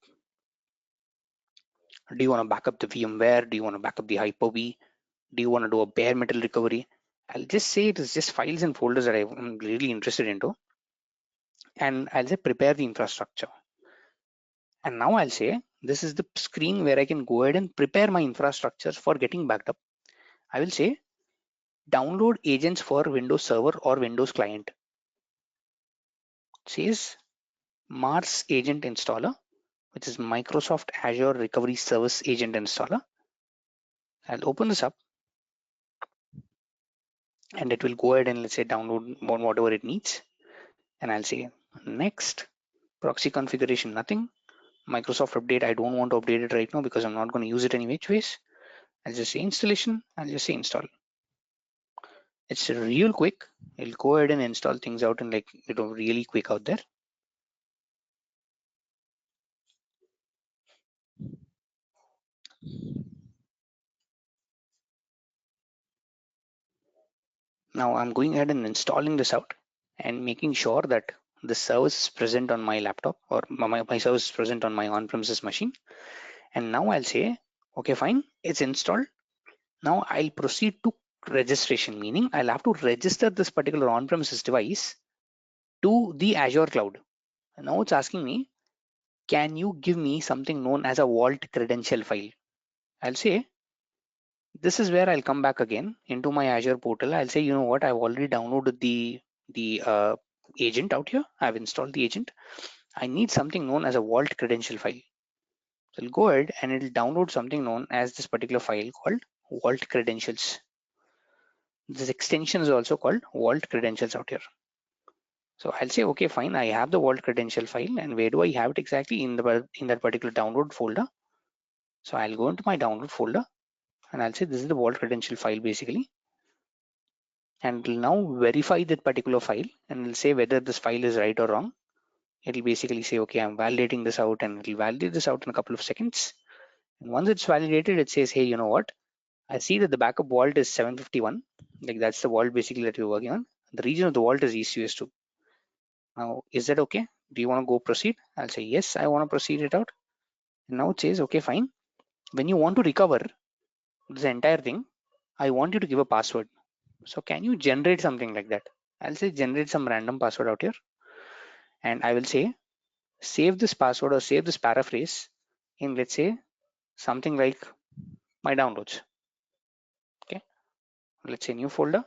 Do you want to backup the VMware? Do you want to backup the Hyper-V? Do you want to do a bare metal recovery? I'll just say it is just files and folders that I'm really interested into. And I'll say prepare the infrastructure. And now I'll say this is the screen where I can go ahead and prepare my infrastructure for getting backed up. I will say download agents for Windows Server or Windows Client. It says Mars Agent Installer, which is Microsoft Azure Recovery Service Agent Installer. I'll open this up and it will go ahead and let's say download whatever it needs. And I'll say next. Proxy configuration, nothing. Microsoft update, I don't want to update it right now because I'm not going to use it any which ways. I'll just say installation, I'll just say install. It's real quick. It'll go ahead and install things out and like really quick out there. Now I'm going ahead and installing this out and making sure that the service is present on my laptop or my service is present on my on-premises machine. And now I'll say, okay, fine, it's installed. Now I'll proceed to registration, meaning I'll have to register this particular on-premises device to the Azure cloud. And now it's asking me, can you give me something known as a vault credential file? I'll say, this is where I'll come back again into my Azure portal. I'll say, you know what, I've already downloaded the agent out here. I've installed the agent. I need something known as a vault credential file. So I'll go ahead and it'll download something known as this particular file called vault credentials. This extension is also called vault credentials out here. So I'll say, okay, fine. I have the vault credential file, and where do I have it exactly? In that particular download folder. So I'll go into my download folder, and I'll say this is the vault credential file basically, and it'll now verify that particular file, and it'll say whether this file is right or wrong. It'll basically say, okay, I'm validating this out, and it'll validate this out in a couple of seconds. And once it's validated, it says, hey, you know what? I see that the backup vault is 751. Like that's the vault basically that we're working on. The region of the vault is East US 2. Now, is that okay? Do you want to go proceed? I'll say, yes, I want to proceed it out. And now it says, okay, fine. When you want to recover this entire thing, I want you to give a password. So can you generate something like that? I'll say generate some random password out here. And I will say, save this password or save this paraphrase in, let's say, something like my downloads. Okay. Let's say new folder.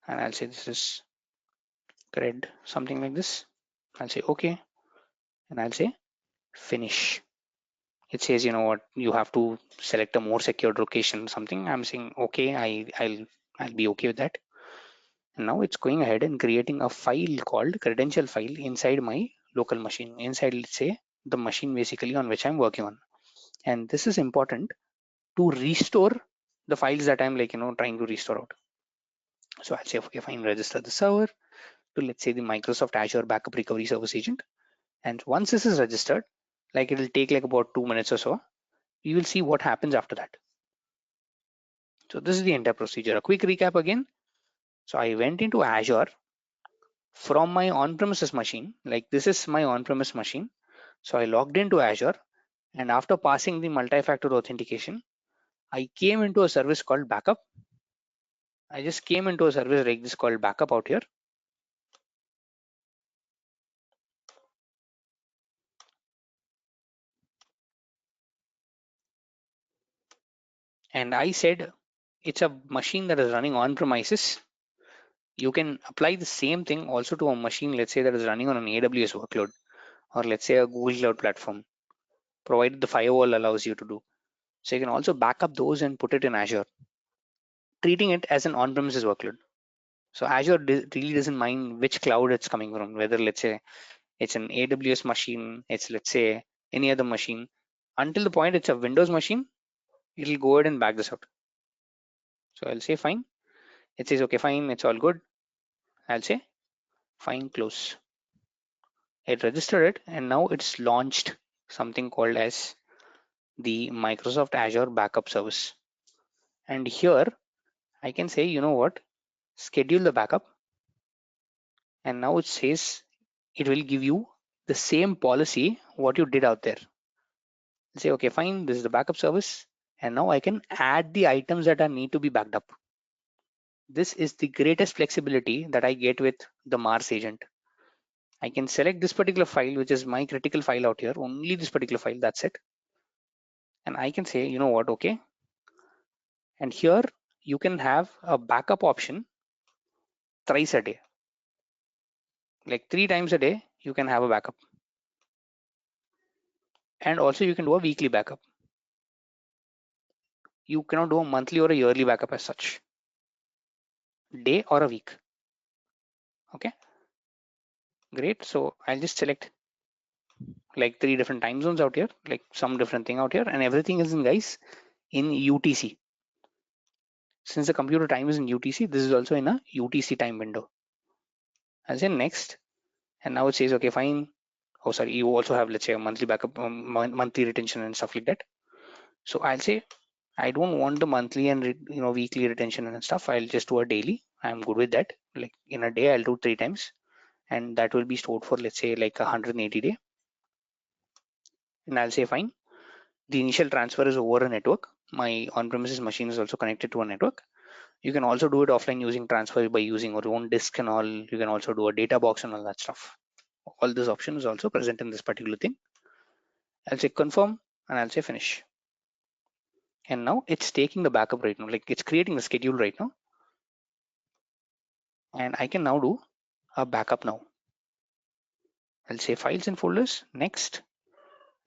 And I'll say this is cred, something like this. I'll say, okay. And I'll say finish. It says, you know what, you have to select a more secured location, something. I'm saying, okay, I'll be okay with that. And now it's going ahead and creating a file called credential file inside my local machine, inside, let's say, the machine basically on which I'm working on. And this is important to restore the files that I'm trying to restore out. So I'll say, okay, fine, register the server to, let's say, the Microsoft Azure Backup Recovery Service agent. And once this is registered, like it'll take like about 2 minutes or so, you will see what happens after that. So this is the entire procedure. A quick recap again. So I went into Azure from my on-premises machine, like this is my on-premise machine. So I logged into Azure, and after passing the multi-factor authentication, I came into a service called backup. I just came into a service like this called backup out here. And I said, it's a machine that is running on premises. You can apply the same thing also to a machine, let's say, that is running on an AWS workload, or let's say a Google Cloud platform, provided the firewall allows you to do. So you can also back up those and put it in Azure, treating it as an on-premises workload. So Azure really doesn't mind which cloud it's coming from, whether let's say it's an AWS machine, it's let's say any other machine. Until the point it's a Windows machine, it'll go ahead and back this out. So I'll say fine. It says okay, fine, it's all good. I'll say fine, close. It registered it, and now it's launched something called as the Microsoft Azure Backup Service. And here I can say, you know what, schedule the backup. And now it says it will give you the same policy what you did out there. Say, okay, fine, this is the backup service. And now I can add the items that are need to be backed up. This is the greatest flexibility that I get with the Mars agent. I can select this particular file, which is my critical file out here, only this particular file, that's it. And I can say, you know what, okay. And here you can have a backup option thrice a day. Like 3 times a day, you can have a backup. And also you can do a weekly backup. You cannot do a monthly or a yearly backup as such. Day or a week. Okay, great. So I'll just select like 3 different time zones out here, like some different thing out here, and everything is in, guys, in UTC. Since the computer time is in UTC, this is also in a UTC time window. I'll say next, and now it says okay, fine. Oh, sorry, you also have, let's say, a monthly backup, monthly retention and stuff like that. So I'll say I don't want the monthly and weekly retention and stuff. I'll just do a daily. I'm good with that. Like in a day, I'll do 3 times, and that will be stored for, let's say, like 180 day. And I'll say fine. The initial transfer is over a network. My on-premises machine is also connected to a network. You can also do it offline using transfer by using your own disk and all. You can also do a data box and all that stuff. All this option is also present in this particular thing. I'll say confirm, and I'll say finish. And now it's taking the backup right now, like it's creating the schedule right now. And I can now do a backup now. I'll say files and folders, next.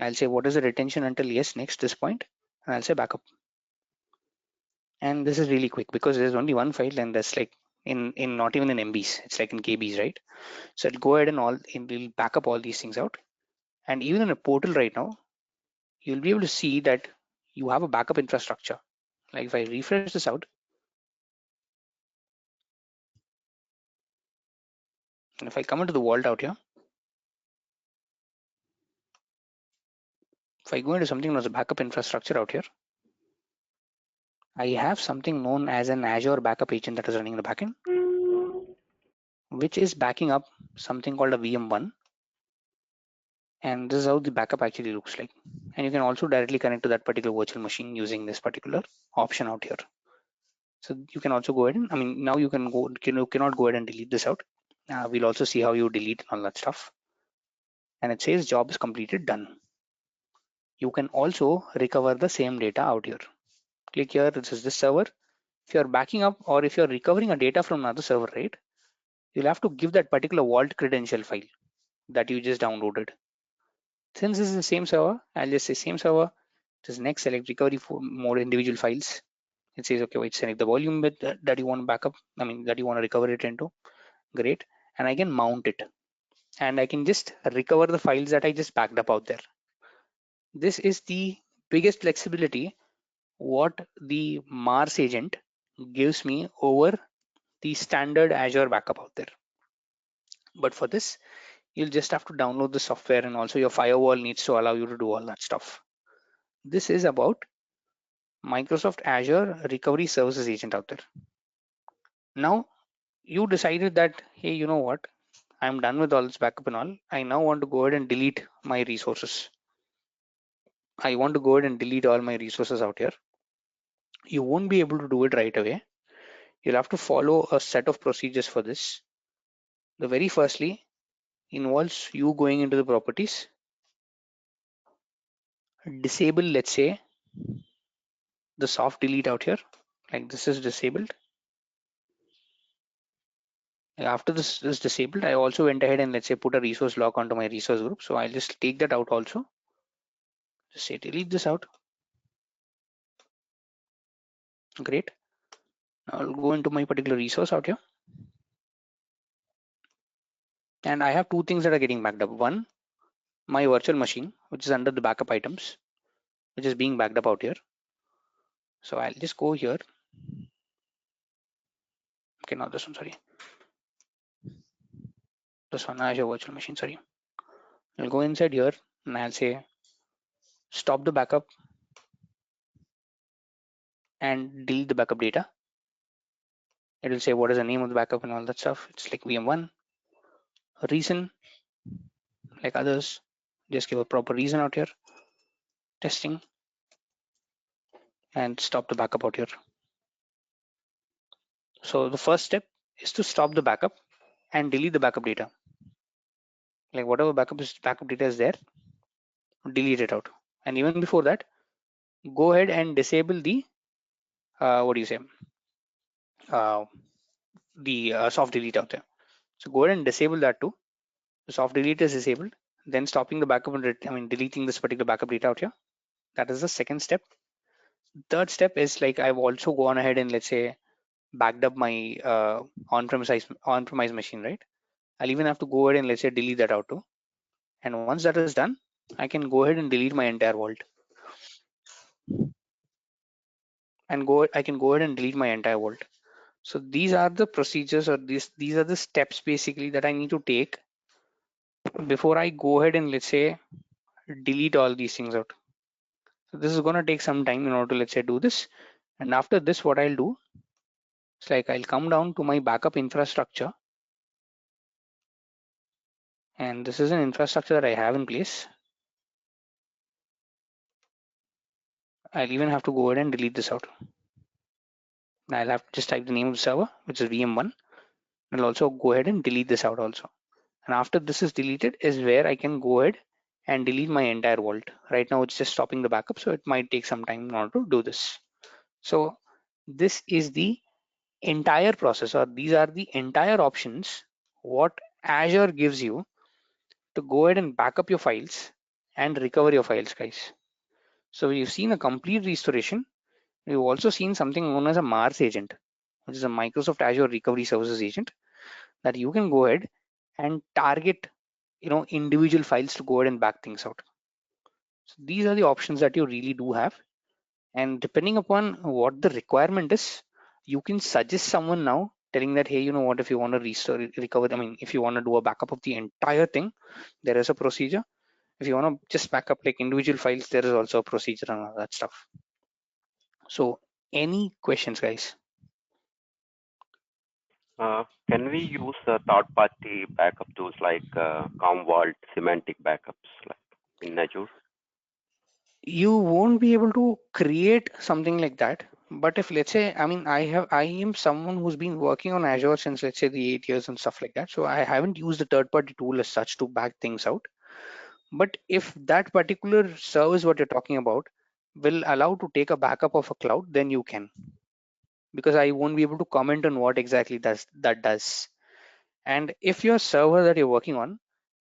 I'll say what is the retention until yes, next this point, and I'll say backup. And this is really quick because there's only one file, and that's like in not even in MBs, it's like in KBs, right? So I'll go ahead and we'll back up all these things out. And even in a portal right now, you'll be able to see that you have a backup infrastructure. Like if I refresh this out, and if I come into the vault out here, if I go into something known as a backup infrastructure out here, I have something known as an Azure backup agent that is running in the backend, which is backing up something called a VM1. And this is how the backup actually looks like. And you can also directly connect to that particular virtual machine using this particular option out here. So you can also go ahead and, I mean, now you can go, you cannot go ahead and delete this out. We'll also see how you delete all that stuff. And it says job is completed, done. You can also recover the same data out here. Click here, this is this server. If you're backing up or if you're recovering a data from another server, right, you'll have to give that particular vault credential file that you just downloaded. Since this is the same server, I'll just say same server. This next, select recovery for more individual files. It says, okay, wait, select the volume bit that you want to back up. I mean, that you want to recover it into. Great. And I can mount it. And I can just recover the files that I just backed up out there. This is the biggest flexibility what the Mars agent gives me over the standard Azure backup out there. But for this, you'll just have to download the software, and also your firewall needs to allow you to do all that stuff. This is about Microsoft Azure Recovery Services Agent out there. Now, you decided that, hey, you know what? I'm done with all this backup and all. I now want to go ahead and delete my resources. I want to go ahead and delete all my resources out here. You won't be able to do it right away. You'll have to follow a set of procedures for this. The very firstly involves you going into the properties, disable, let's say, the soft delete out here, like this is disabled. After this is disabled, I also went ahead and let's say put a resource lock onto my resource group. So I'll just take that out also. Just say delete this out. Great. Now I'll go into my particular resource out here. And I have two things that are getting backed up. One, my virtual machine, which is under the backup items, which is being backed up out here. So I'll just go here. Okay, not this one, sorry. This one, Azure virtual machine, sorry. I'll go inside here and I'll say stop the backup and delete the backup data. It will say what is the name of the backup and all that stuff. It's like VM1. Reason, like others, just give a proper reason out here. Testing, and stop the backup out here. So the first step is to stop the backup and delete the backup data. Like whatever backup data is there, delete it out. And even before that, go ahead and disable the soft delete out there. So go ahead and disable that too. The soft delete is disabled. Then stopping the backup and deleting this particular backup data out here. That is the second step. Third step is like I've also gone ahead and let's say backed up my on-premise machine, right? I'll even have to go ahead and let's say delete that out too. And once that is done, I can go ahead and delete my entire vault. I can go ahead and delete my entire vault. So these are the procedures, or these are the steps basically that I need to take before I go ahead and let's say delete all these things out. So this is going to take some time in order to let's say do this. And after this, what I'll do is like I'll come down to my backup infrastructure. And this is an infrastructure that I have in place. I'll even have to go ahead and delete this out. I'll have to just type the name of the server, which is VM1. I'll also go ahead and delete this out also. And after this is deleted is where I can go ahead and delete my entire vault. Right now it's just stopping the backup, so it might take some time in order to do this. So this is the entire process, or these are the entire options what Azure gives you to go ahead and back up your files and recover your files, guys. So we've seen a complete restoration. We've also seen something known as a Mars agent, which is a Microsoft Azure Recovery Services agent that you can go ahead and target individual files to go ahead and back things out. So these are the options that you really do have, and depending upon what the requirement is, you can suggest someone now telling that, hey, you know what, if you want to restore recover, if you want to do a backup of the entire thing, there is a procedure. If you want to just back up like individual files, there is also a procedure and all that stuff. So any questions, guys? Can we use third-party backup tools like Commvault, semantic backups, like in Azure? You won't be able to create something like that. But if let's say, I am someone who's been working on Azure since let's say the 8 years and stuff like that. So I haven't used the third-party tool as such to back things out. But if that particular service what you're talking about will allow to take a backup of a cloud, then you can. Because I won't be able to comment on what exactly that does. And if your server that you're working on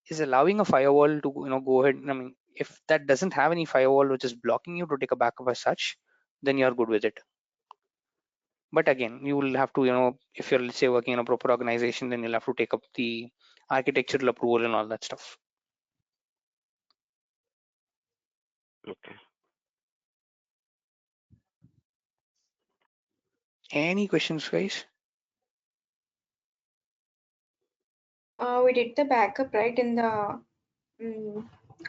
is allowing a firewall to go ahead, if that doesn't have any firewall which is blocking you to take a backup as such, then you're good with it. But again, you will have to, if you're, let's say, working in a proper organization, then you'll have to take up the architectural approval and all that stuff. Okay. Any questions, guys? We did the backup, right, in the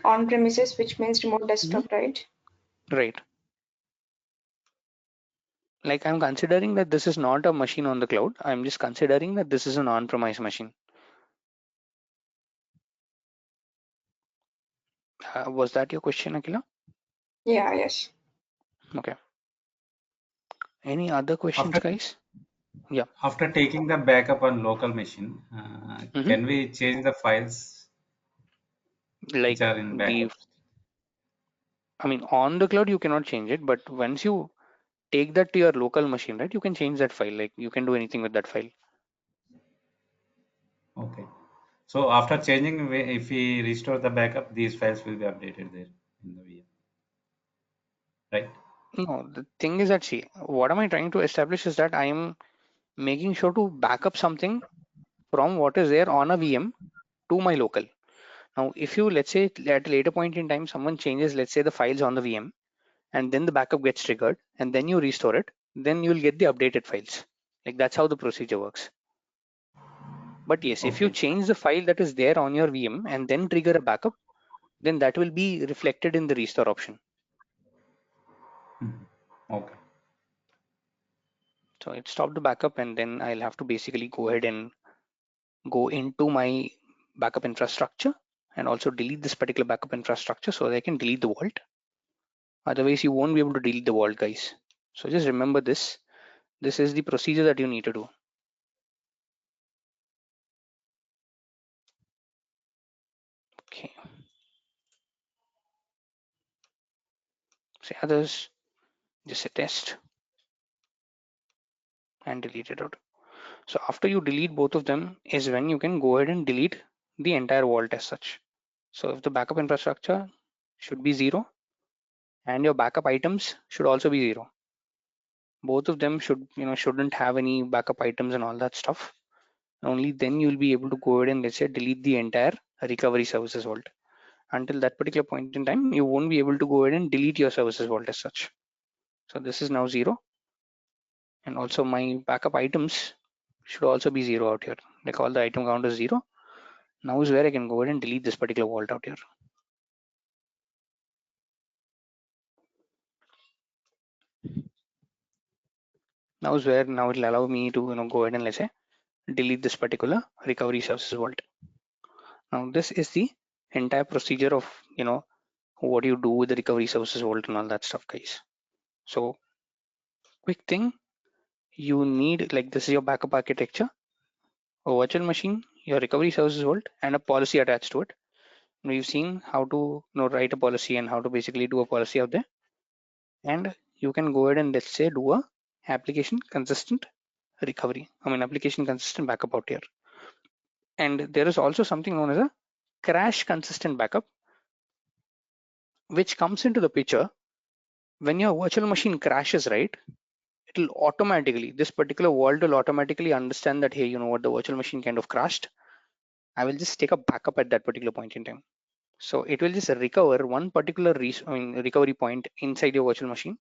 on-premises, which means remote desktop, right? Right. Like I'm considering that this is not a machine on the cloud. I'm just considering that this is an on-premise machine. Was that your question, Akila? Yeah, yes. Okay. Any other questions, After guys? Yeah. after taking the backup on local machine, Mm-hmm. can we change the files which Like are in backup? I mean, on the cloud, you cannot change it, but once you take that to your local machine, right, you can change that file. Like you can do anything with that file. Okay. So after changing, if we restore the backup, these files will be updated there in the VM, right? No, the thing is that, see, what am I trying to establish is that I am making sure to back up something from what is there on a VM to my local. Now, if you, let's say, at a later point in time, someone changes, let's say, the files on the VM, and then the backup gets triggered, and then you restore it, then you'll get the updated files. Like that's how the procedure works. But yes, if you Okay. change the file that is there on your VM and then trigger a backup, then that will be reflected in the restore option. Okay. So it stopped the backup, and then I'll have to basically go ahead and go into my backup infrastructure and also delete this particular backup infrastructure so that I can delete the vault. Otherwise, you won't be able to delete the vault, guys. So just remember this. This is the procedure that you need to do. Okay. Say others, just a test and delete it out. So after you delete both of them is when you can go ahead and delete the entire vault as such. So if the backup infrastructure should be 0 and your backup items should also be 0. Both of them shouldn't have any backup items and all that stuff. Only then you'll be able to go ahead and, let's say, delete the entire recovery services vault. Until that particular point in time, you won't be able to go ahead and delete your services vault as such. So this is now 0, and also my backup items should also be 0 out here. Like all the item count is 0. Now is where I can go ahead and delete this particular vault out here. Now is where now it'll allow me to go ahead and, let's say, delete this particular recovery services vault. Now this is the entire procedure of what you do with the recovery services vault and all that stuff, guys. So quick thing, you need, like, this is your backup architecture, a virtual machine, your recovery services vault, and a policy attached to it. We've seen how to write a policy and how to basically do a policy out there, and you can go ahead and, let's say, do a application consistent recovery. Application consistent backup out here. And there is also something known as a crash consistent backup, which comes into the picture when your virtual machine crashes, right? It'll automatically, this particular vault will automatically understand that, hey, you know what, the virtual machine kind of crashed. I will just take a backup at that particular point in time. So it will just recover one particular recovery point inside your virtual machine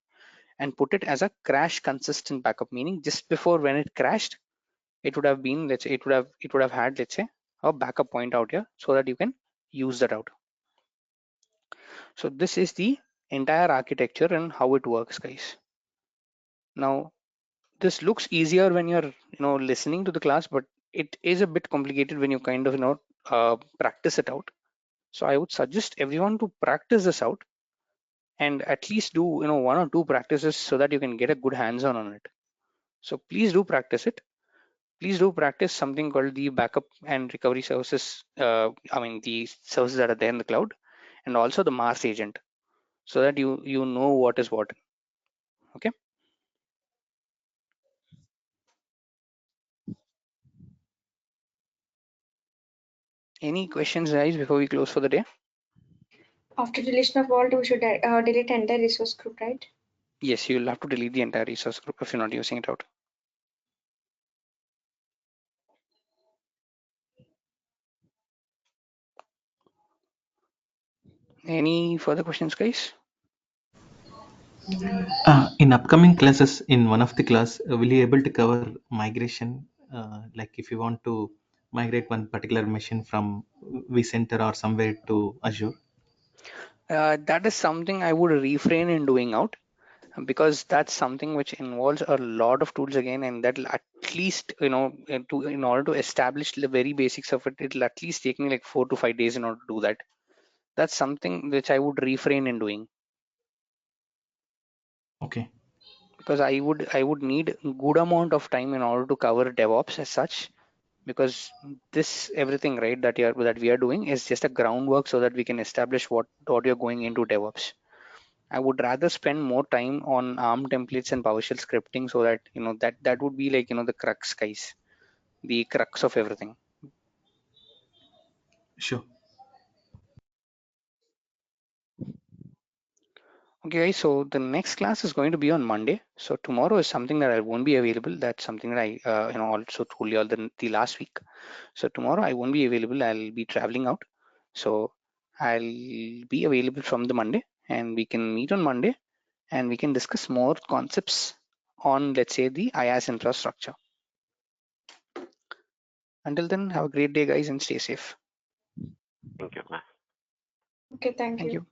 and put it as a crash consistent backup, meaning just before when it crashed, it would have been, let's say, it would have had, let's say, a backup point out here so that you can use that out. So this is the entire architecture and how it works, guys. Now, this looks easier when you're listening to the class, but it is a bit complicated when you kind of practice it out. So I would suggest everyone to practice this out and at least do one or two practices so that you can get a good hands-on on it. So please do practice it. Please do practice something called the backup and recovery services. The services that are there in the cloud, and also the Mars agent, so that you know what is what. Okay. Any questions, guys, before we close for the day? After deletion of vault, we should delete entire resource group, right? Yes, you'll have to delete the entire resource group if you're not using it out. Any further questions, guys? In upcoming classes, in one of the class, will you able to cover migration? Like if you want to migrate one particular machine from vCenter or somewhere to Azure? That is something I would refrain in doing out, because that's something which involves a lot of tools again, and that'll at least, in order to establish the very basics of it, it'll at least take me like 4 to 5 days in order to do that. That's something which I would refrain in doing, Okay. because I would need good amount of time in order to cover DevOps as such, because this everything, right, that we are doing is just a groundwork so that we can establish what you're going into DevOps. I would rather spend more time on ARM templates and PowerShell scripting, so that that would be like the crux, guys, the crux of everything. Sure. Okay, guys, so the next class is going to be on Monday. So tomorrow is something that I won't be available. That's something that I also told you all the last week. So tomorrow I won't be available. I'll be traveling out. So I'll be available from the Monday, and we can meet on Monday, and we can discuss more concepts on, let's say, the IaaS infrastructure. Until then, have a great day, guys, and stay safe. Thank you. Okay, thank Thank you. you.